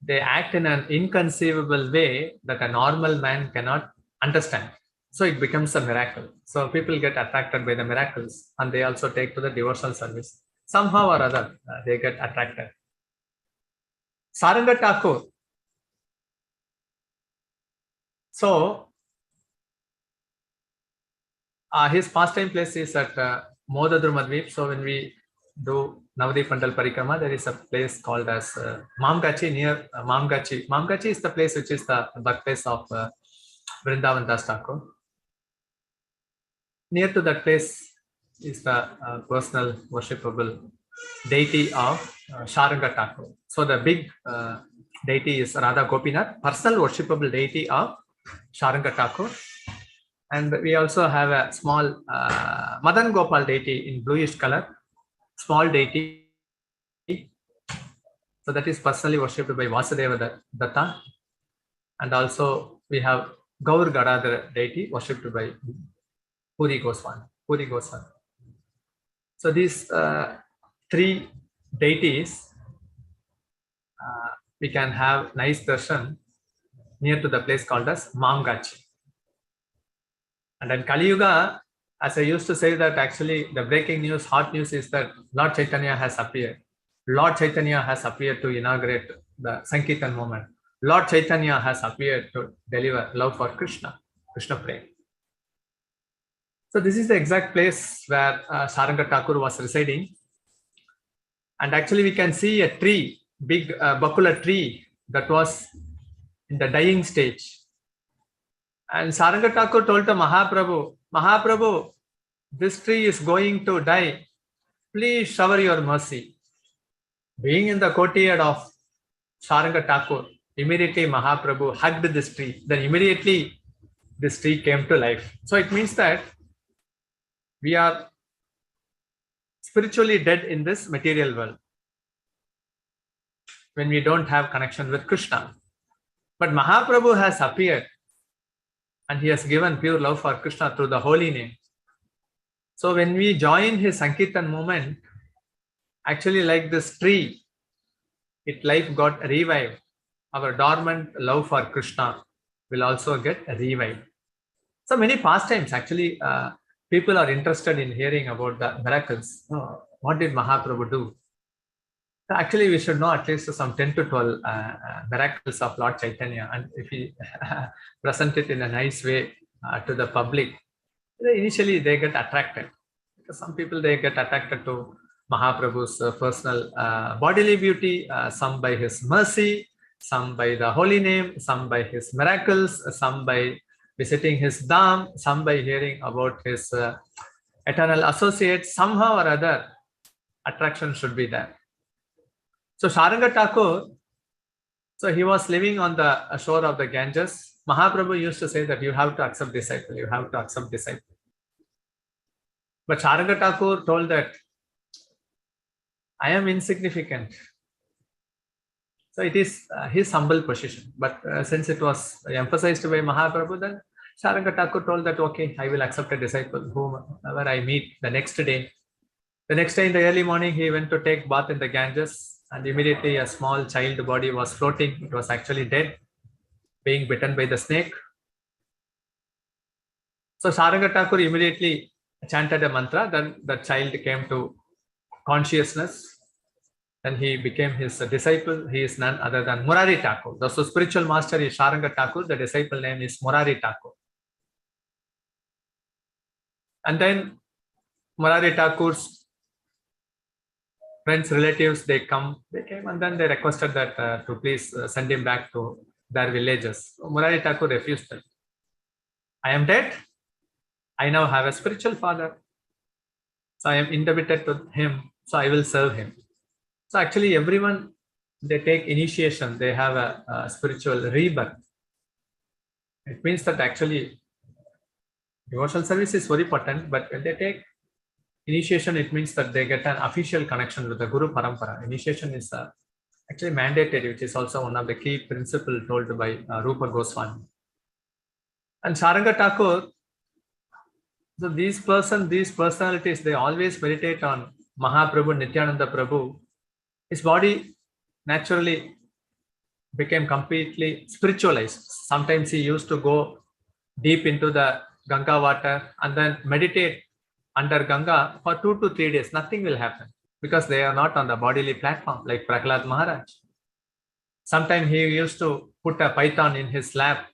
they act in an inconceivable way that a normal man cannot understand. So it becomes a miracle. So people get attracted by the miracles and they also take to the devotional service. Somehow or other, they get attracted. Sarang Thakur. So his pastime place is at Modadrumadvip. So when we do Navadip Mandal Parikrama, there is a place called as Mamgachi near Mamgachi. Mamgachi is the place which is the birthplace of Vrindavan Das Thakur. Near to that place is the personal worshipable deity of Sarang Thakur. So the big deity is Radha Gopinath, personal worshipable deity of Sarang Thakur. And we also have a small Madan Gopal deity in bluish color, small deity. So that is personally worshipped by Vasudeva Datta. And also we have Gaur Gadadhar deity worshipped by Puri Goswami. So these three deities, we can have nice darshan near to the place called as Mamgachi. And then Kali Yuga, as I used to say, that actually the breaking news, hot news is that Lord Chaitanya has appeared. Lord Chaitanya has appeared to inaugurate the Sankirtan movement. Lord Chaitanya has appeared to deliver love for Krishna, Krishna Prem. So this is the exact place where Sarang Thakur was residing. And actually we can see a tree, big bakula tree that was in the dying stage. And Sarang Thakur told to Mahaprabhu, this tree is going to die. Please shower your mercy. Being in the courtyard of Sarang Thakur, immediately Mahaprabhu hugged this tree. Then immediately this tree came to life. So it means that we are spiritually dead in this material world when we don't have connection with Krishna. But Mahaprabhu has appeared and he has given pure love for Krishna through the holy name. So when we join his Sankirtan movement, actually like this tree, its life got revived. Our dormant love for Krishna will also get revived. So many pastimes, actually, people are interested in hearing about the miracles. Oh, what did Mahaprabhu do? So actually, we should know at least some 10 to 12 miracles of Lord Chaitanya. And if we present it in a nice way to the public, initially they get attracted. Because some people, they get attracted to Mahaprabhu's personal bodily beauty, some by his mercy, some by the holy name, some by his miracles, some by visiting his dham, some by hearing about his eternal associates. Somehow or other, attraction should be there. So Sarang Thakur, so he was living on the shore of the Ganges. Mahaprabhu used to say that you have to accept disciple, you have to accept disciple. But Sarang Thakur told that I am insignificant. So it is his humble position. But since it was emphasized by Mahaprabhu, then Sarang Thakur told that, okay, I will accept a disciple whomever I meet the next day. The next day in the early morning, he went to take bath in the Ganges, and immediately a small child body was floating. It was actually dead, being bitten by the snake. So Sarang Thakur immediately chanted a mantra. Then the child came to consciousness. And he became his disciple. He is none other than Murari Thakur. The spiritual master is Sarang Thakur. The disciple name is Murari Thakur. And then Murari Thakur's friends, relatives, they came and then they requested that to please send him back to their villages. So Murari Thakur refused that. I am dead. I now have a spiritual father. So I am indebted to him. So I will serve him. So actually everyone, they take initiation, they have a spiritual rebirth. It means that actually devotional service is very important, but when they take initiation, it means that they get an official connection with the Guru Parampara. Initiation is actually mandatory, which is also one of the key principles told by Rupa Goswami. And Sarang Thakur, so these personalities, they always meditate on Mahaprabhu, Nityananda Prabhu. His body naturally became completely spiritualized. Sometimes he used to go deep into the Ganga water and then meditate under Ganga for 2 to 3 days. Nothing will happen because they are not on the bodily platform like Prahlad Maharaj. Sometimes he used to put a python in his lap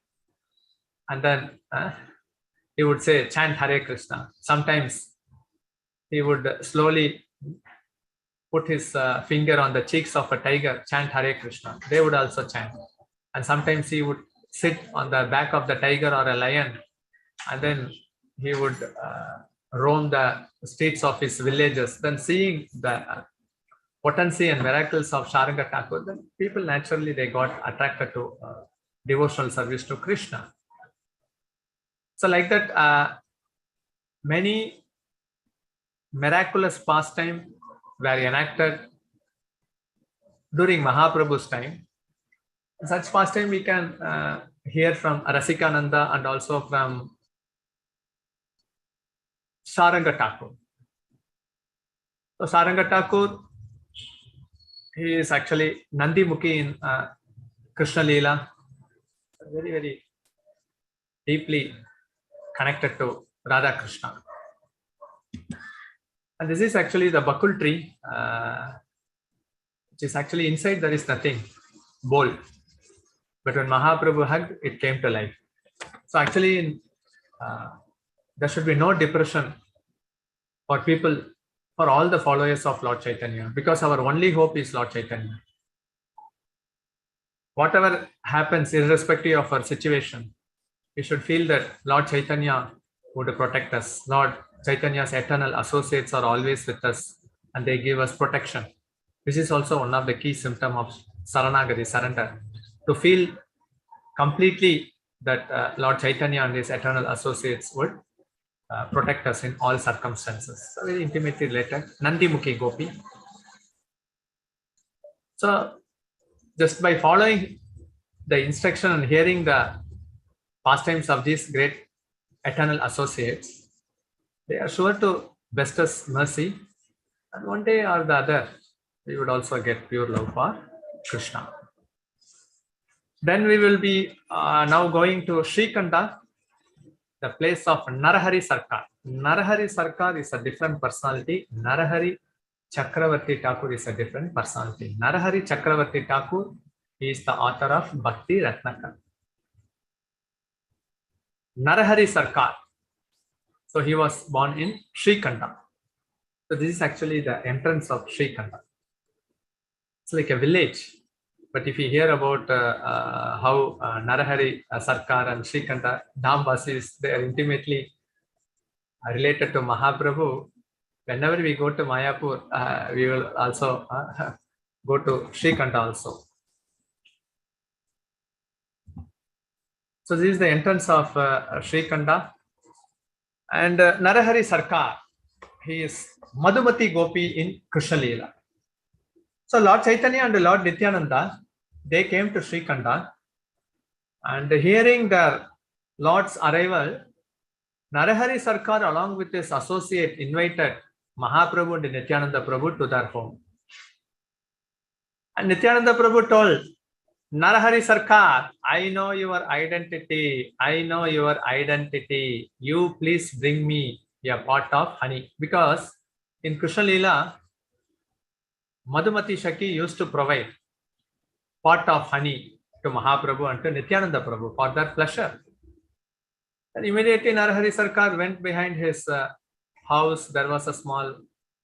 and then he would say, chant Hare Krishna. Sometimes he would slowly put his finger on the cheeks of a tiger, chant Hare Krishna. They would also chant. And sometimes he would sit on the back of the tiger or a lion, and then he would roam the streets of his villages. Then seeing the potency and miracles of Sarang Thakur, then people naturally they got attracted to devotional service to Krishna. So like that, many miraculous pastimes were enacted during Mahaprabhu's time. Such pastime we can hear from Rasikananda and also from Sarang Thakur. So Sarang Thakur, he is actually Nandi Mukhi in Krishna Leela, very, very deeply connected to Radha Krishna. And this is actually the bakul tree, which is actually inside there is nothing, bowl. But when Mahaprabhu hugged, it came to life. So actually, there should be no depression for people, for all the followers of Lord Chaitanya, because our only hope is Lord Chaitanya. Whatever happens, irrespective of our situation, we should feel that Lord Chaitanya would protect us. Lord Chaitanya's eternal associates are always with us and they give us protection. This is also one of the key symptoms of Saranagati, surrender. To feel completely that Lord Chaitanya and his eternal associates would protect us in all circumstances. So very intimately related. Nandi Mukhi Gopi. So just by following the instruction and hearing the pastimes of these great eternal associates, they are sure to bestow us mercy, and one day or the other we would also get pure love for Krishna. Then we will be now going to Srikanda, the place of Narahari Sarkar. Narahari Sarkar is a different personality. Narahari Chakravarti Thakur is a different personality. Narahari Chakravarti Thakur is the author of Bhakti Ratnakar. Narahari Sarkar. So he was born in Srikanda. So this is actually the entrance of Srikanda. It's like a village. But if you hear about how Narahari Sarkar and Srikanda Dhamvasis, they are intimately related to Mahaprabhu. Whenever we go to Mayapur, we will also go to Srikanda also. So this is the entrance of Srikanda. And Narahari Sarkar, he is Madhumati Gopi in Krishna Leela. So Lord Chaitanya and Lord Nityananda, they came to Srikanda, and hearing the Lord's arrival, Narahari Sarkar along with his associate invited Mahaprabhu and Nityananda Prabhu to their home. And Nityananda Prabhu told Narahari Sarkar, I know your identity. I know your identity. You please bring me a pot of honey. Because in Krishna Leela, Madhumati Shaki used to provide pot of honey to Mahaprabhu and to Nityananda Prabhu for their pleasure. And immediately Narahari Sarkar went behind his house. There was a small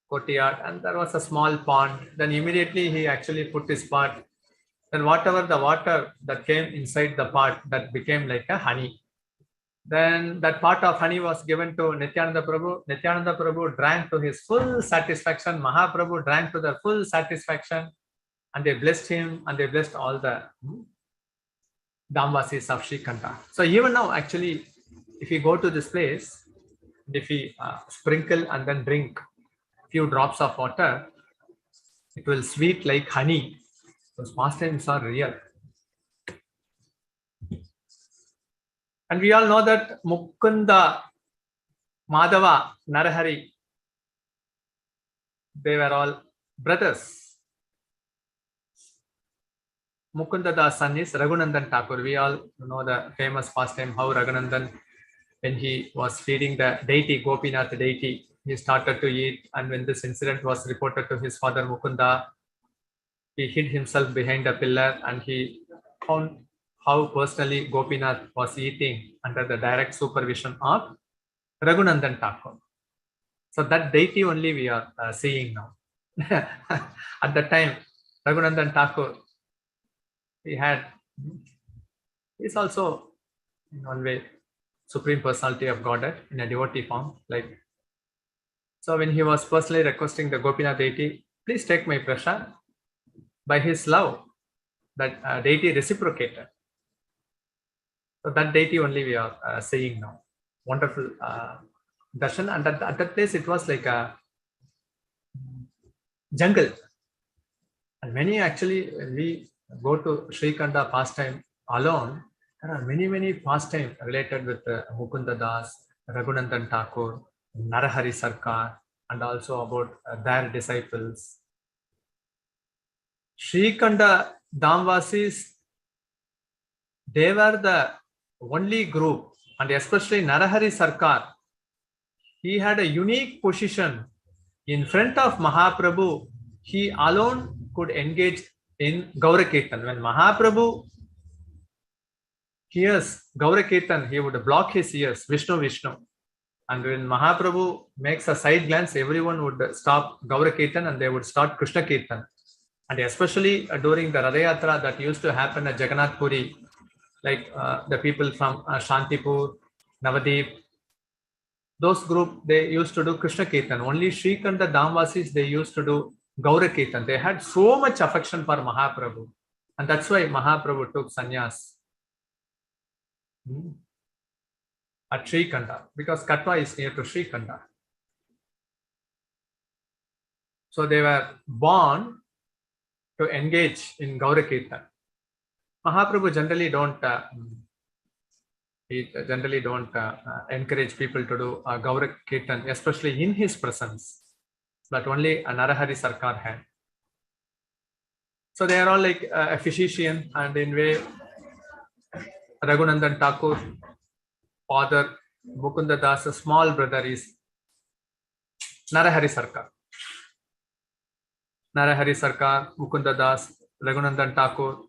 courtyard and there was a small pond. Then immediately he actually put his pot. Then whatever the water that came inside the pot, that became like a honey. Then that pot of honey was given to Nityananda Prabhu. Nityananda Prabhu drank to his full satisfaction. Mahaprabhu drank to their full satisfaction. And they blessed him and they blessed all the Dhamvasis of Srikanda. So even now, actually, if you go to this place, if you sprinkle and then drink a few drops of water, it will sweet like honey. Those pastimes are real. And we all know that Mukunda, Madhava, Narahari, they were all brothers. Mukunda Das son is Raghunandan Thakur. We all know the famous pastime how Raghunandan when he was feeding the deity, Gopinath deity, he started to eat, and when this incident was reported to his father Mukunda, he hid himself behind a pillar and he found how personally Gopinath was eating under the direct supervision of Raghunandan Thakur. So that deity only we are seeing now. At that time, Raghunandan Thakur, he's also in one way Supreme Personality of Godhead in a devotee form. So when he was personally requesting the Gopinath deity, please take my prasad, by his love, that deity reciprocated. So that deity only we are seeing now. Wonderful darshan, and at that place it was like a jungle. And many actually, when we go to Sri Kanda pastime alone, there are many pastime related with Mukunda Das, Raghunandan Thakur, Narahari Sarkar, and also about their disciples. Sri Kanda Damvasis, they were the only group, and especially Narahari Sarkar, he had a unique position in front of Mahaprabhu. He alone could engage in Gaura Kirtan. When Mahaprabhu hears Gaura Kirtan, he would block his ears, Vishnu, Vishnu. And when Mahaprabhu makes a side glance, everyone would stop Gaura Kirtan and they would start Krishna Kirtan. And especially during the Radha Yatra that used to happen at Jagannath Puri, like the people from Shantipur, Navadip, those group, they used to do Krishna Kirtan. Only Sri Kanda Damvasis, they used to do Gaura Kirtan. They had so much affection for Mahaprabhu. And that's why Mahaprabhu took sannyas at Sri Kanda, because Katwa is near to Sri Kanda. So they were born to engage in Gaura Kirtan. Mahaprabhu generally don't encourage people to do Gaura Kirtan, especially in his presence, but only a Narahari Sarkar had. So they are all like a physician, and in way Raghunandan Thakur, father Mukunda Das' small brother is Narahari Sarkar. Narahari Sarkar, Mukunda Das, Raghunandan Thakur,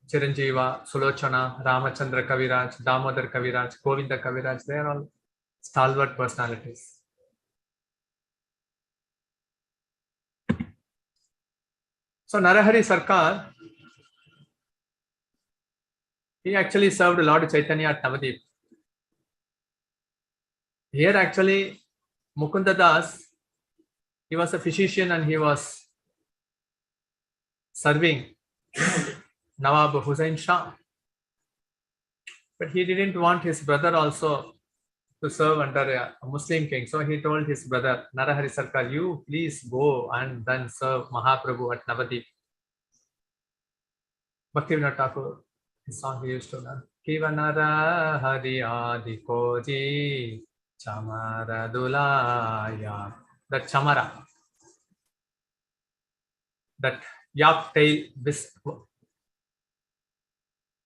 Chiranjeeva, Sulochana, Ramachandra Kaviraj, Damodar Kaviraj, Govinda Kaviraj, they are all stalwart personalities. So Narahari Sarkar, he actually served Lord Chaitanya at Navadip. Here actually, Mukunda Das, he was a physician and he was serving Nawab Hussain Shah. But he didn't want his brother also to serve under a Muslim king. So he told his brother, Narahari Sarkar, you please go and then serve Mahaprabhu at Navadip. Bhaktivinoda Thakur, his song he used to learn. Kiva Narahari Adi Koji Chamara Dulaya. That Chamara, that yak tail,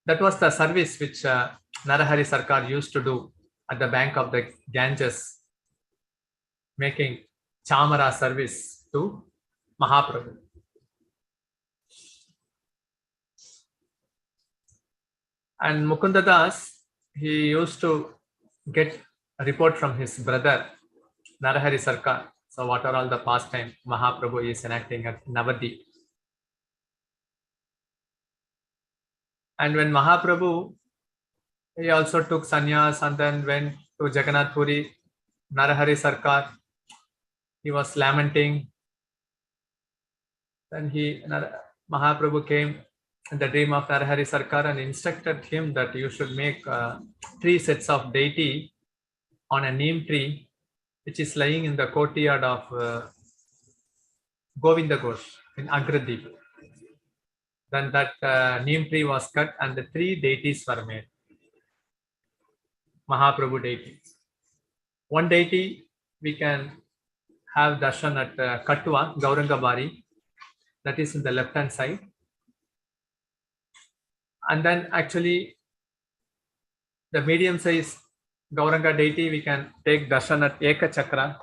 that was the service which Narahari Sarkar used to do at the bank of the Ganges, making Chamara service to Mahaprabhu. And Mukunda Das, he used to get a report from his brother, Narahari Sarkar. So what are all the pastime Mahaprabhu is enacting at Navadip. And when Mahaprabhu, he also took sannyas and then went to Jagannath Puri, Narahari Sarkar, he was lamenting. Then Mahaprabhu came in the dream of Narahari Sarkar and instructed him that you should make 3 sets of deity on a neem tree, which is lying in the courtyard of Govinda Ghosh in Agradip. Then that neem tree was cut and the 3 deities were made. Mahaprabhu deities. One deity we can have darshan at Katwa, Gaurangabari, that is in the left hand side. And then actually the medium size Gauranga deity, we can take darshan at Eka Chakra,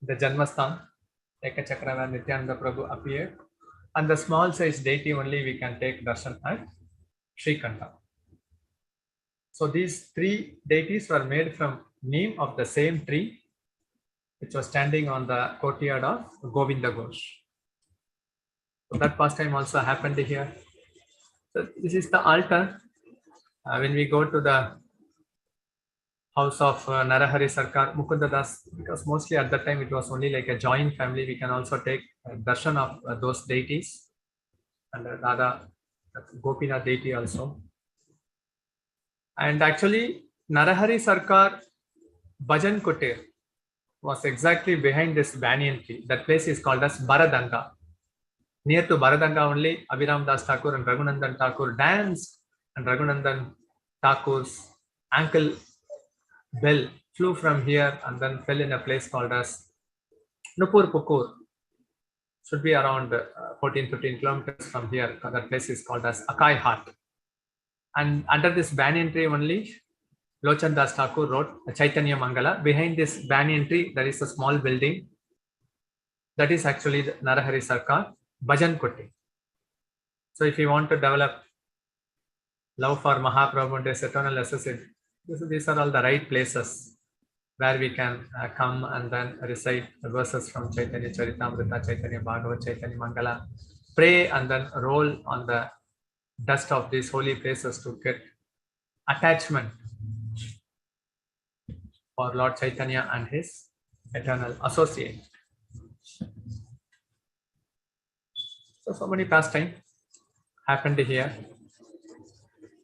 the Janmastan, Eka Chakra where Nityananda Prabhu appeared. And the small size deity only we can take darshan at Srikanta. So these three deities were made from neem of the same tree, which was standing on the courtyard of Govinda Ghosh. So that pastime also happened here. So this is the altar. When we go to the house of Narahari Sarkar Mukunda Das, because mostly at that time it was only like a joint family, we can also take darshan of those deities, and Radha Gopinath deity also. And actually Narahari Sarkar Bhajan Kutir was exactly behind this banyan tree. That place is called as Baradanga. Near to Baradanga only, Abhiram Das Thakur and Raghunandan Thakur danced, and Raghunandan Thakur's ankle bell flew from here and then fell in a place called as Nupur Pukur. Should be around 14-15 kilometers from here. That place is called as Akai Hat. And under this banyan tree only, Lochan Das Thakur wrote Chaitanya Mangala. Behind this banyan tree, there is a small building. That is actually the Narahari Sarkar Bhajan Kuti. So if you want to develop love for Mahaprabhu and his eternal associate, these are all the right places where we can come and then recite the verses from Chaitanya Charitamrita, Chaitanya Bhagavat, Chaitanya Mangala, pray and then roll on the dust of these holy places to get attachment for Lord Chaitanya and his eternal associate. So many pastimes happened here.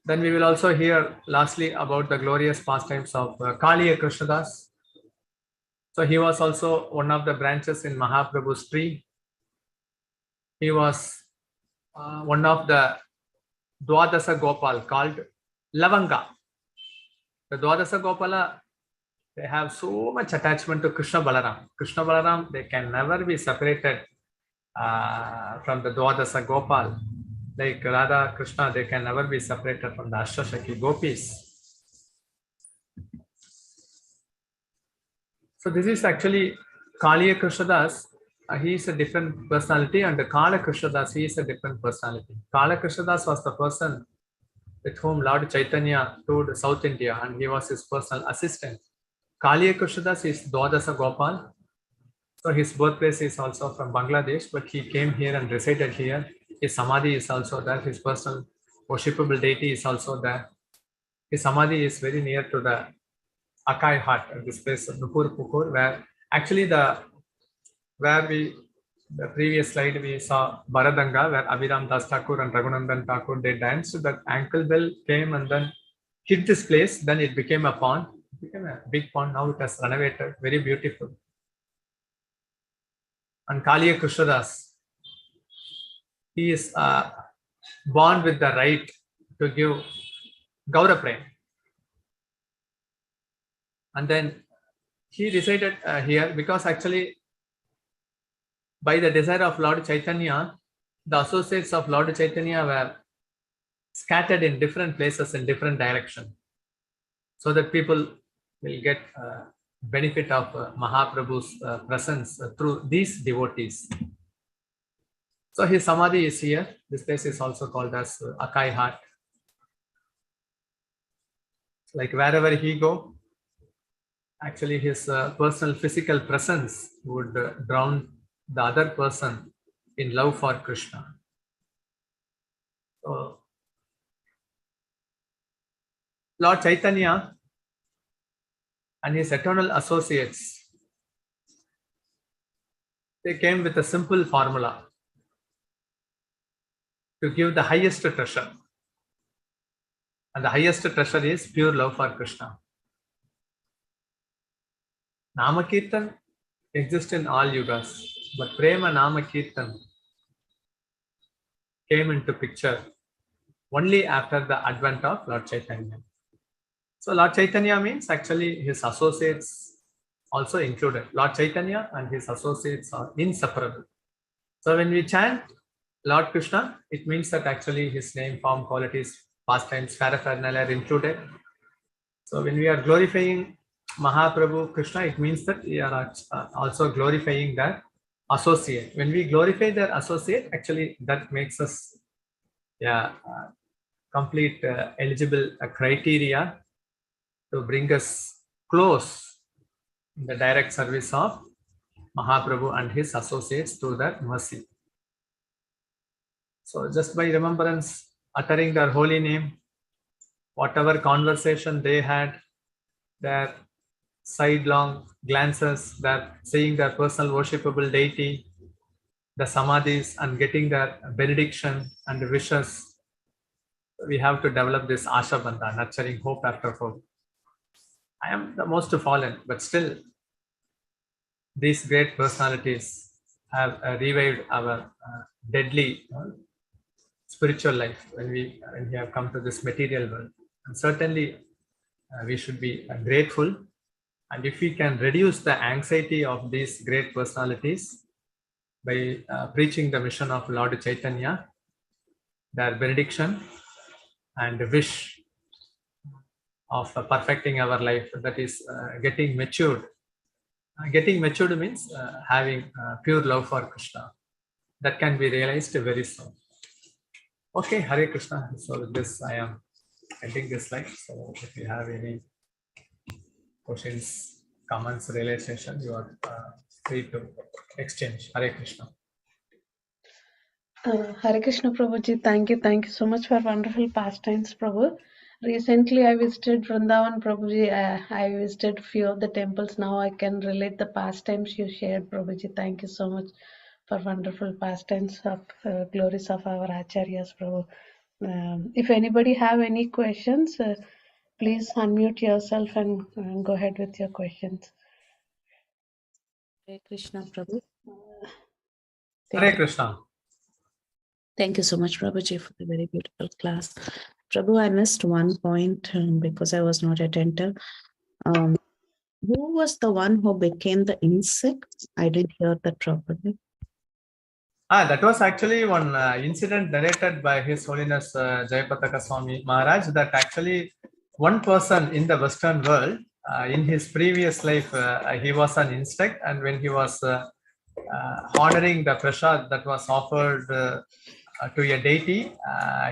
Then we will also hear lastly about the glorious pastimes of Kaliya Krishnadas. So he was also one of the branches in Mahaprabhu's tree. He was one of the Dwadasa Gopal called Lavanga. The Dwadasa Gopala, they have so much attachment to Krishna Balaram. Krishna Balaram, they can never be separated from the Dwadasa Gopal. Like Radha, Krishna, they can never be separated from the Ashtashaki Gopis. So this is actually Kaliya Krishnadas. He is a different personality, and the Kala Krishnadas, he is a different personality. Kala Krishnadas was the person with whom Lord Chaitanya toured South India, and he was his personal assistant. Kaliya Krishnadas is Dwadasa Gopal. So his birthplace is also from Bangladesh, but he came here and resided here. His samadhi is also there. His personal worshipable deity is also there. His samadhi is very near to the Akai Hat, this place of Nupur Pukur, where actually the previous slide we saw Baradanga, where Abhiram Das Thakur and Raghunandan Thakur, they danced. That ankle bell came and then hit this place. Then it became a pond. It became a big pond. Now it has renovated. Very beautiful. And Kaliya Krishnadas, he is born with the right to give Gaura Prem. And then he resided here because actually by the desire of Lord Chaitanya, the associates of Lord Chaitanya were scattered in different places in different directions, so that people will get benefit of Mahaprabhu's presence through these devotees. So his samadhi is here. This place is also called as Akai Hat. Like wherever he go, actually his personal physical presence would drown the other person in love for Krishna. So Lord Chaitanya and his eternal associates, they came with a simple formula to give the highest treasure. And the highest treasure is pure love for Krishna. Nama Kirtan exists in all yugas, but Prema Nama Kirtan came into picture only after the advent of Lord Chaitanya. So Lord Chaitanya means actually his associates also included. Lord Chaitanya and his associates are inseparable. So when we chant Lord Krishna, it means that actually his name, form, qualities, pastimes, paraphernalia are included. So when we are glorifying Mahaprabhu Krishna, it means that we are also glorifying their associate. When we glorify their associate, actually that makes us complete eligible criteria to bring us close in the direct service of Mahaprabhu and his associates through their mercy. So just by remembrance, uttering their holy name, whatever conversation they had, their sidelong glances, their seeing their personal worshipable deity, the samadhis, and getting their benediction and wishes, we have to develop this Asha Bandha, nurturing hope after hope. I am the most fallen, but still these great personalities have revived our deadly spiritual life when we have come to this material world. And certainly we should be grateful. And if we can reduce the anxiety of these great personalities by preaching the mission of Lord Chaitanya, their benediction and wish of perfecting our life, that is getting matured. Getting matured means having pure love for Krishna. That can be realized very soon. Okay, Hare Krishna. So with this, I am ending this slide. So if you have any questions, comments, realization, you are free to exchange. Hare Krishna. Hare Krishna Prabhuji, thank you so much for wonderful pastimes, Prabhu. Recently, I visited Vrindavan, Prabhuji. I visited few of the temples. Now I can relate the pastimes you shared, Prabhuji. Thank you so much for wonderful pastimes of glories of our Acharyas, Prabhu. If anybody have any questions, please unmute yourself and go ahead with your questions. Hare Krishna, Prabhu. Hare Krishna. Thank you so much, Prabhuji, for the very beautiful class. Prabhu, I missed one point because I was not attentive. Who was the one who became the insect? I didn't hear that properly. That was actually one incident narrated by His Holiness Jayapataka Swami Maharaj, that actually one person in the Western world, in his previous life, he was an insect, and when he was honoring the prasad that was offered to a deity,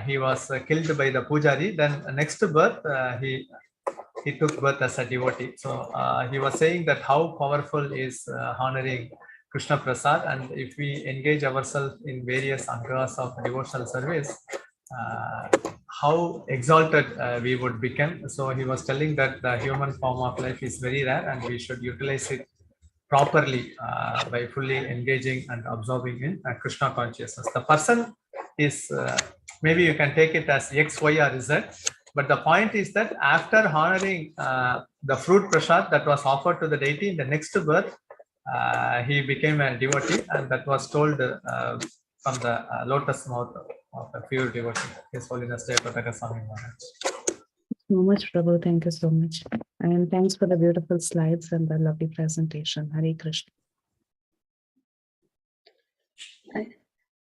he was killed by the pujari. Then next birth, he took birth as a devotee. So he was saying that how powerful is honoring Krishna Prasad, and if we engage ourselves in various angas of devotional service, how exalted we would become. So he was telling that the human form of life is very rare, and we should utilize it properly by fully engaging and absorbing in Krishna consciousness. The person is, maybe you can take it as X, Y, or Z, but the point is that after honoring the fruit prasad that was offered to the deity in the next birth, he became a devotee, and that was told from the lotus mouth of a pure devotee, His Holiness Jayapataka Swami Maharaj. So much, Prabhu. Thank you so much. And thanks for the beautiful slides and the lovely presentation. Hare Krishna.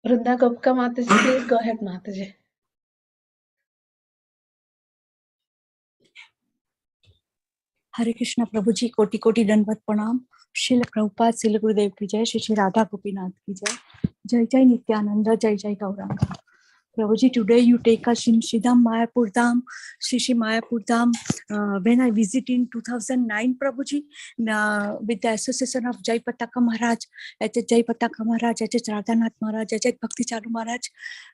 Vrinda Gopka Mataji, please go ahead, Mataji. हरे कृष्णा प्रभु जी, कोटि कोटि दंडवत प्रणाम। श्रील प्रभुपाद, श्रील गुरुदेव की जय, श्री श्री राधा गोपीनाथ की जय, जय जय नित्यानंद, जय जय Gaurang. Prabhu ji, today you take us in Shridham Mayapur Dham, Shri Mayapur Dham. When I visit in 2009, Prabhu ji, with the association of Jai Pataka Maharaj, Jai Pataka Maharaj, Radhanath Maharaj, Bhakti Charu Maharaj,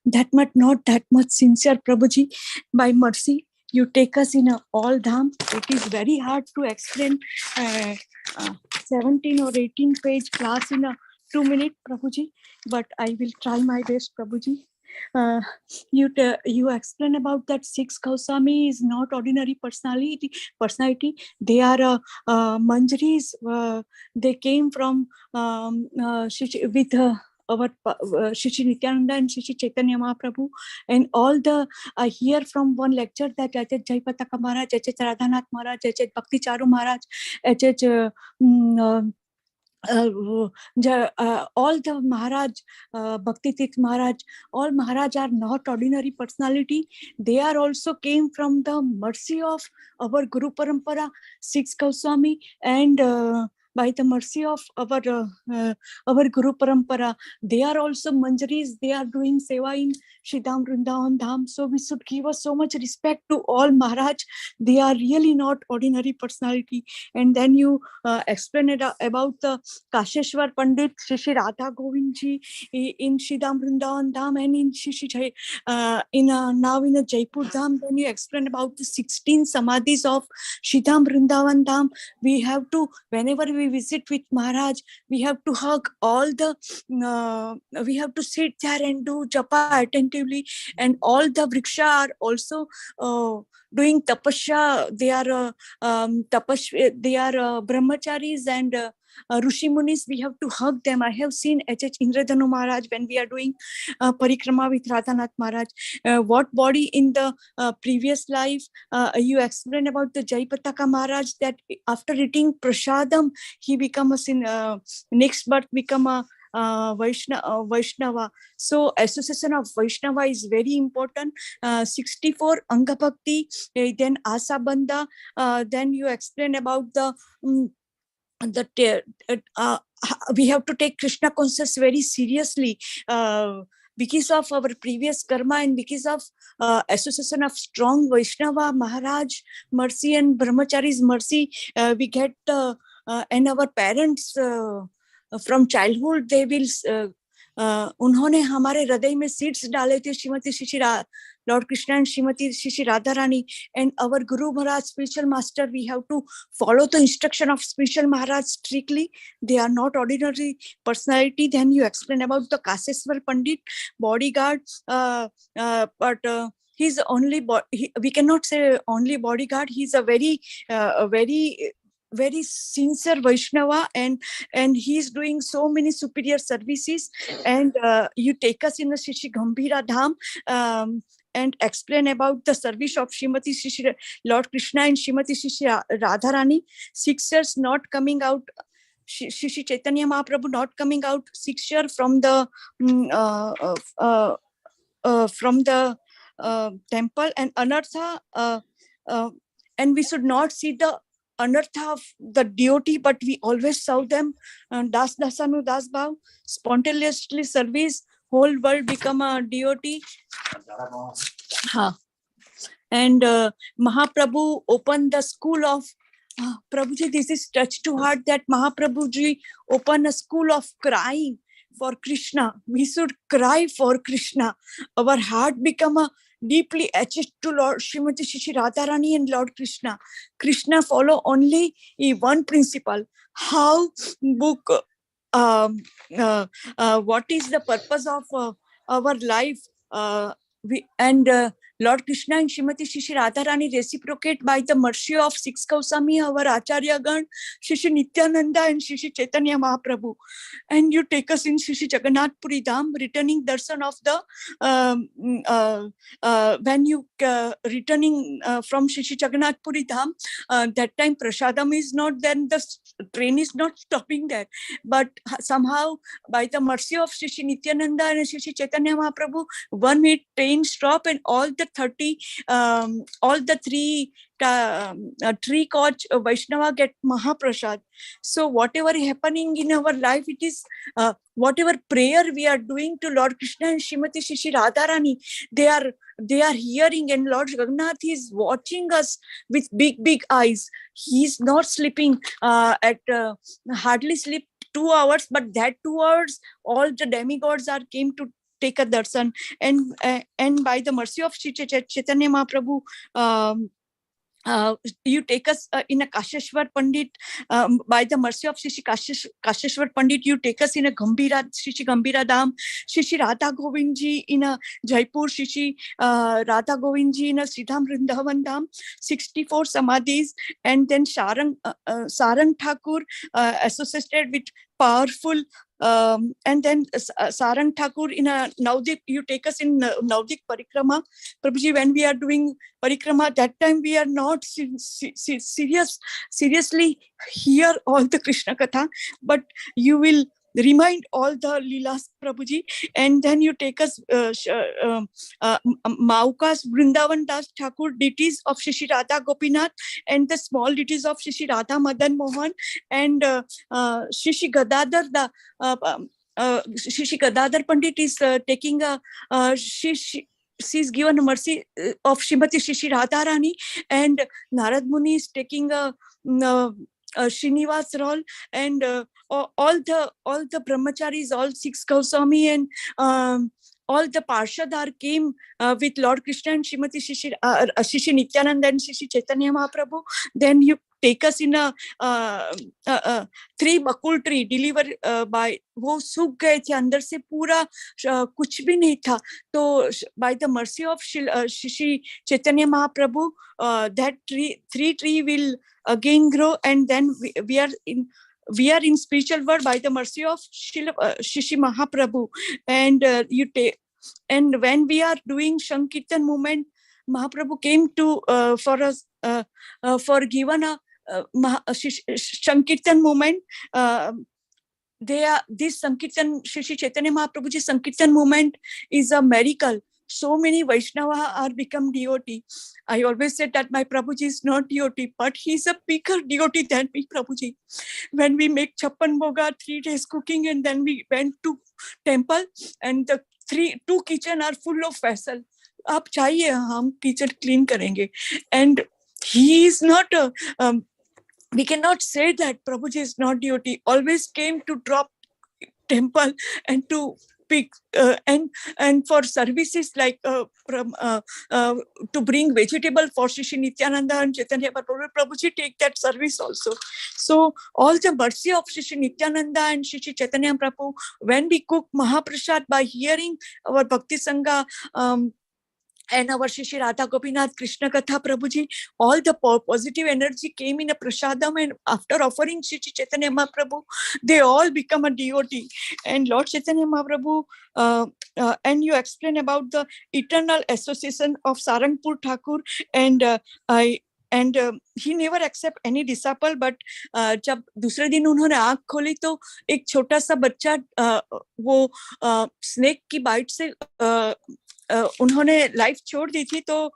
that much, not that much sincere, Prabhu ji, by mercy, you take us in all dham. It is very hard to explain 17 or 18 page class in 2 minutes, Prabhu ji, but I will try my best, Prabhu ji. You explain about that 6 Goswami is not ordinary personality. They are manjaris. They came from with our Shri Nityananda and Shri Chaitanya Mahaprabhu, and all the I hear from one lecture that Jai Pataka Maharaj, Radhanath Maharaj, Bhakti Charu Maharaj, all the Maharaj, Bhakti Tirth Maharaj, all Maharaj are not ordinary personality. They are also came from the mercy of our Guru Parampara, six Goswami, and by the mercy of our Guru Parampara, they are also Manjaris. They are doing seva in Shridham Vrindavan Dham. So we should give us so much respect to all Maharaj. They are really not ordinary personality. And then you explain about the Kashiswar Pandit, Shri Radha Govindji in Shridham Vrindavan Dham and in now in a Jaipur Dham. Then you explain about the 16 Samadhis of Shridham Vrindavan Dham. We have to, whenever we visit with Maharaj, we have to hug all the, we have to sit there and do japa attentively, and all the vriksha are also doing tapasya. They are brahmacharis and Rishi Munis. We have to hug them. I have seen H.H. Indradhanu Maharaj when we are doing parikrama with Radhanath Maharaj. What body in the previous life you explained about the Jaipataka Maharaj, that after eating prasadam he become a next birth become a Vaishnava. So association of Vaishnava is very important. 64 Anga Bhakti, then Asa Bandha. Then you explain about the we have to take Krishna consciousness very seriously. Because of our previous karma and because of association of strong Vaishnava, Maharaj mercy and Brahmachari's mercy, we get and our parents from childhood, they will उन्होंने हमारे हृदय में seeds डाले थे, Shrimati Shri Lord Krishna and Srimati Shri Radharani, and our Guru Maharaj, spiritual master, we have to follow the instruction of spiritual Maharaj strictly. They are not ordinary personality. Then you explain about the Kashiswar Pandit, bodyguard, but he's only, we cannot say only bodyguard. He's a very sincere Vaishnava, and he's doing so many superior services. And you take us in the Shri Gambhira Dham and explain about the service of Srimati Shri Lord Krishna and Srimati Shri Radharani. 6 years not coming out, Shri Chaitanya Mahaprabhu not coming out 6 years from the temple, and anartha, and we should not see the anartha of the devotee, but we always serve them. Das dasanu das bhav, spontaneously service, whole world become a devotee. And Mahaprabhu opened the school of Prabhuji. This is touch to heart that Mahaprabhuji opened a school of crying for Krishna. We should cry for Krishna. Our heart become a deeply attached to Lord Srimati Shri Radharani and Lord Krishna. Krishna follow only one principle. How book, what is the purpose of our life? Lord Krishna and Srimati Shri Radharani reciprocate by the mercy of 6 Goswami, our Acharya Gan, Shri Nityananda and Shri Chaitanya Mahaprabhu. And you take us in Shri Jagannath Puri Dham, returning darshan of the, when you returning from Shri Jagannath Puri Dham, that time prasadam is not there, the train is not stopping there. But somehow by the mercy of Shri Nityananda and Shri Chaitanya Mahaprabhu, 1 minute train stop, and all the 30, all the three coach Vaishnava get Mahaprasad. So whatever happening in our life, it is whatever prayer we are doing to Lord Krishna and Srimati Shri Radharani, they are hearing, and Lord Jagannath is watching us with big eyes. He is not sleeping hardly sleep 2 hours, but that 2 hours all the demigods are came to take a darshan, and by the mercy of Shri Chaitanya Mahaprabhu, you take us in a Kashiswar Pandit, by the mercy of Shri Kashiswar Pandit, you take us in a Shri Gambhira Dham, Shri Radha Govindji in a Jaipur, Shri Radha Govindji in a Shridham Vrindavan Dham, 64 Samadhis, and then Sarang Thakur associated with powerful And then Sarang Thakur in a Navdik, you take us in Navdik Parikrama. Prabhuji, when we are doing Parikrama, that time we are not seriously hear all the Krishna Katha, but you will remind all the Leelas, Prabhuji, and then you take us Maukas Vrindavan Das Thakur deities of Shishi Radha Gopinath and the small deities of Shishi Radha Madan Mohan and Shishi Gadadhar, the Shishi Gadadhar Pandit is taking a she's given mercy of Srimati Shishi Radharani, and Narad Muni is taking a Srinivas role, and all the brahmacharis, all 6 Goswami and all the Parshadar came with Lord Krishna and Srimati Shishi Nityananda and Shishi Chaitanya Mahaprabhu. Then you take us in a 3 bakul tree deliver by वो सूख गए थे अंदर से पूरा कुछ भी नहीं था, तो by the mercy of Shishi Chaitanya Mahaprabhu that 3 tree will again grow, and then we are in spiritual world by the mercy of Shishi Mahaprabhu. And you take, and when we are doing Sankirtan movement, Mahaprabhu came to for us for given a Sankirtan movement. This Sankirtan, Shishi Chaitanya Mahaprabhuji Sankirtan movement is a miracle. So many Vaishnava are become devotee. I always said that my Prabhuji is not devotee, but he's a bigger devotee than me, Prabhuji. When we make Chappan Bhoga, 3 days cooking, and then we went to temple, and the 2 kitchen are full of vessel. आप चाहिए हम kitchen clean करेंगे. And he is not we cannot say that Prabhuji is not devotee. Always came to drop temple and to pick and for services like to bring vegetable for Shishi Nityananda and Chaitanya Prabhuji take that service also. So all the mercy of Shishi Nityananda and Shishi Chaitanya Prabhu, when we cook Mahaprasad by hearing our Bhakti Sangha and our Shishi Radha Gopinath Krishna Katha Prabhuji, all the positive energy came in a prasadam, and after offering Shishi Chaitanya Mahaprabhu, they all become a devotee. And Lord Chaitanya Mahaprabhu, and you explain about the eternal association of Sarangpur Thakur, and he never accept any disciple, but जब दूसरे दिन उन्होंने आँख खोली तो एक छोटा सा बच्चा वो स्नेक की बाइट से उन्होंने लाइफ छोड़ दी थी, तो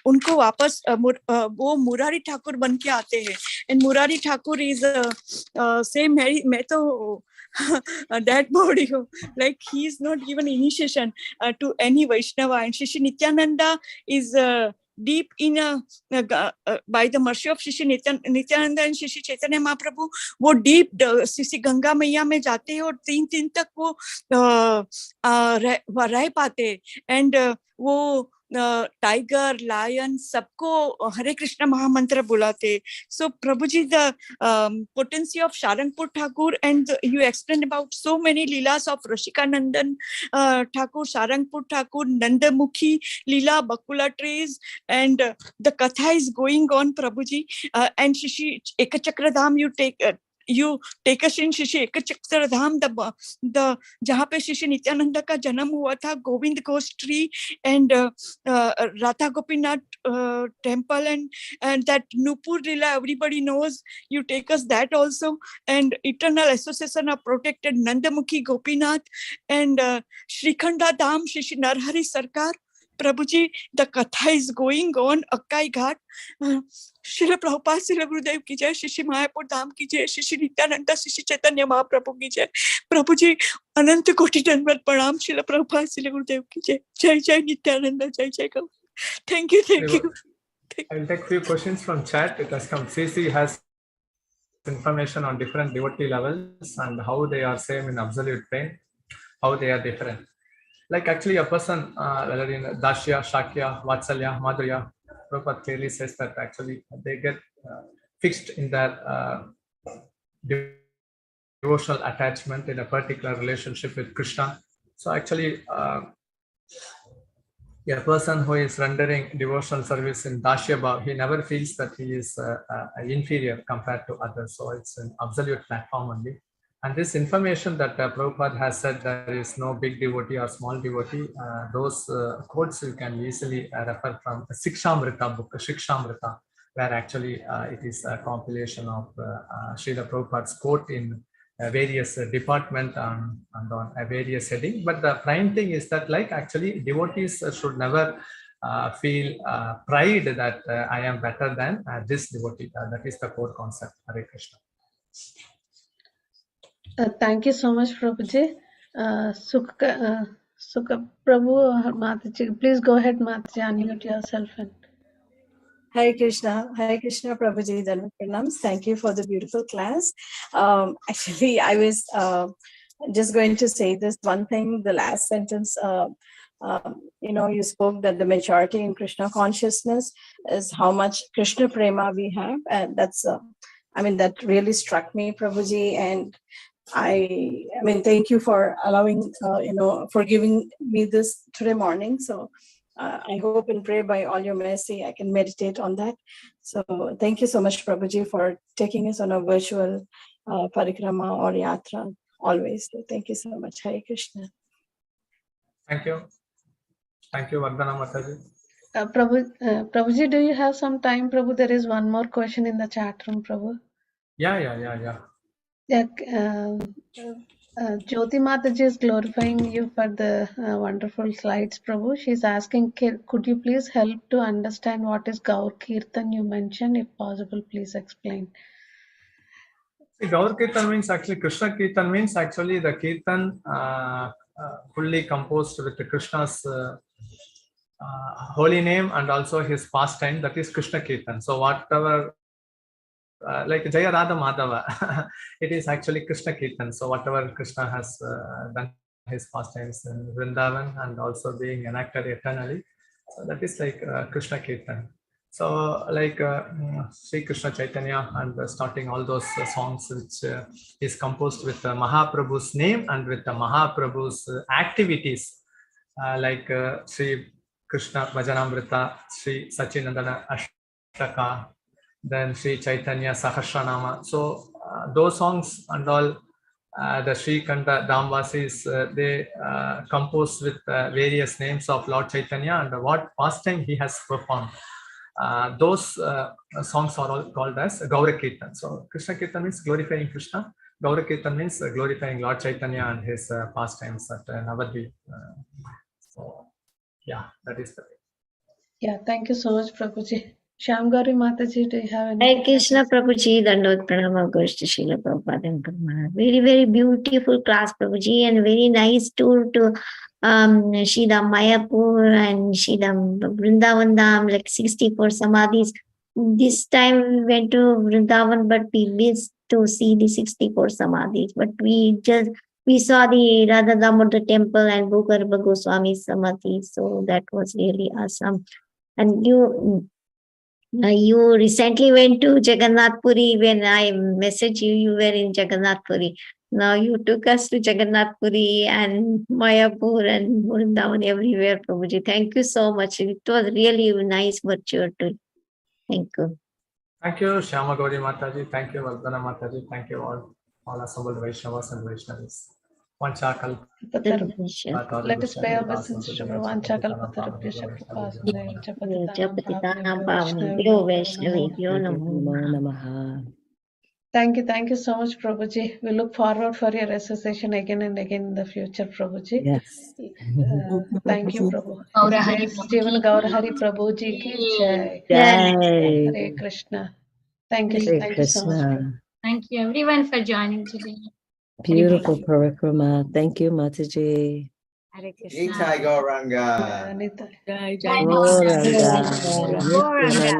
उनको वापस वो मुरारी ठाकुर बन के आते हैं. And Murari Thakur is same है, मैं तो that body, like he is not given initiation to any Vaishnava, and Shishi Nityananda is deep in by the mercy of Shishi Nityananda and Shishi Chaitanya Mahaprabhu, वो deep Shishi गंगा मैया में जाते हैं और 3 दिन तक वो रह पाते, and वो टाइगर लायन सबको हरे कृष्ण महामंत्र बुलाते. So Prabhuji, the potency of Sarangpur Thakur, and you explain about so many leelas of Rashika Nandan Thakur, Sarangpur Thakur, Nandamukhi Leela, Bakula trees, and the katha is going on, Prabhuji. And Shishi Ekachakra Dham, you take us in Shishi Ekachakra Dham, the जहाँ पे शिशि नित्यानंद का जन्म हुआ था, Govind Ghosh tree, and Radha Gopinath temple, and that Nupur Lila everybody knows. You take us that also, and eternal association of protected Nandamukhi Gopinath, and Shrikhanda Dham, Shishi Narahari Sarkar. Prabhuji, the katha is going on, Akkai Ghat. Srila Prabhupada, Srila Gurudev ki jai, Shishi Mayapur Dham ki jai, Shishi Nityananda, Shishi Chaitanya Mahaprabhu ki jai. Prabhuji, Ananta Koti Dandavat Pranam, Srila Prabhupada, Srila Gurudev ki jai. Jai Jai Nityananda, Jai Jai Gaura. Thank you. I'll take few questions from chat. It has come. CC has information on different devotee levels and how they are same in absolute pain, how they are different. Like actually a person, whether in Dashya, Shakya, Vatsalya, Madhurya, Prabhupada clearly says that actually they get fixed in their devotional attachment in a particular relationship with Krishna. So actually a person who is rendering devotional service in Dashya Bhav, he never feels that he is inferior compared to others. So it's an absolute platform only. And this information that Prabhupada has said there is no big devotee or small devotee, those quotes you can easily refer from Sikshamrita book, Shikshamrita, where actually it is a compilation of Srila Prabhupada's quote in various department and on a various heading. But the prime thing is that like actually devotees should never feel pride that I am better than this devotee. That is the core concept. Hare Krishna. Thank you so much, Prabhuji. Sukha Prabhu, Mataji, please go ahead, Mataji, unmute yourself. And Hare Krishna, Prabhuji, Dhanvat Pranams. Thank you for the beautiful class. Actually, I was just going to say this one thing, the last sentence, you spoke that the maturity in Krishna consciousness is how much Krishna prema we have. And that's, that really struck me, Prabhuji. And I mean, thank you for allowing, for giving me this today morning. So I hope and pray by all your mercy, I can meditate on that. So thank you so much, Prabhuji, for taking us on a virtual parikrama or yatra always. So thank you so much. Hare Krishna. Thank you. Thank you, Vandana Mataji. Prabhuji, do you have some time, Prabhu? There is one more question in the chat room, Prabhu. Yeah. Jyoti Mataji is glorifying you for the wonderful slides, Prabhu. She's asking, could you please help to understand what is Gaur Kirtan you mentioned? If possible, please explain. See, Gaur Kirtan means actually, Krishna Kirtan means actually the Kirtan fully composed with Krishna's holy name and also his pastime, that is Krishna Kirtan. So whatever like Jaya Radha Madhava, it is actually Krishna Kirtan. So whatever Krishna has done his pastimes in Vrindavan and also being enacted eternally, so that is like Krishna Kirtan. So like Sri Krishna Chaitanya and starting all those songs which is composed with Mahaprabhu's name and with the Mahaprabhu's activities, like Sri Krishna Bhajanamrita, Sri Sachinandana Ashtaka, then Sri Chaitanya Sahasranama. So those songs and all, the Sri Kanta Damvasis, they composed with various names of Lord Chaitanya and what pastime he has performed. Those songs are all called as Gaura Kirtan. So Krishna Kirtan means glorifying Krishna. Gaura Kirtan means glorifying Lord Chaitanya and his pastimes at Navadvip. So yeah, that is the way. Yeah, thank you so much, Prabhuji. Shyam Gauri Mataji, do you have any? Hare Krishna, Prabhuji, Dandot Pranam, goes to Srila Prabhupada and Guru Maharaj. Very, very beautiful class, Prabhuji, and very nice tour to Shidam Mayapur and Shidam Vrindavan Dham, like 64 Samadhis. This time we went to Vrindavan, but we missed to see the 64 Samadhis. But we saw the Radha Damodar temple and Bhugarbha Goswami Samadhi. So that was really awesome. And you recently went to Jagannath Puri. When I messaged you, you were in Jagannath Puri. Now you took us to Jagannath Puri and Mayapur and Vrindavan, everywhere, Prabhuji. Thank you so much. It was really a nice virtual tour. Thank you. Thank you, Shyama Gauri Mataji. Thank you, Vardhana Mataji. Thank you all assembled Vaishnavas and Vaishnavis. Vanchakal. Let us pay obeisance to Vanchakal Patarabhyasha Prabhupada. Thank you so much, Prabhuji. We look forward for your association again and again in the future, Prabhuji. Yes. Thank you, Prabhu. Narahari Jivan Gaura Prabhuji ki jai. Jai. Hare Krishna. Thank you Hare so much, Prabhu. Thank you everyone for joining today. Beautiful parikrama. Thank you, Mataji. Hare Krishna. Nitai Gauranga. Nitai. Jai Gauranga. Gauranga.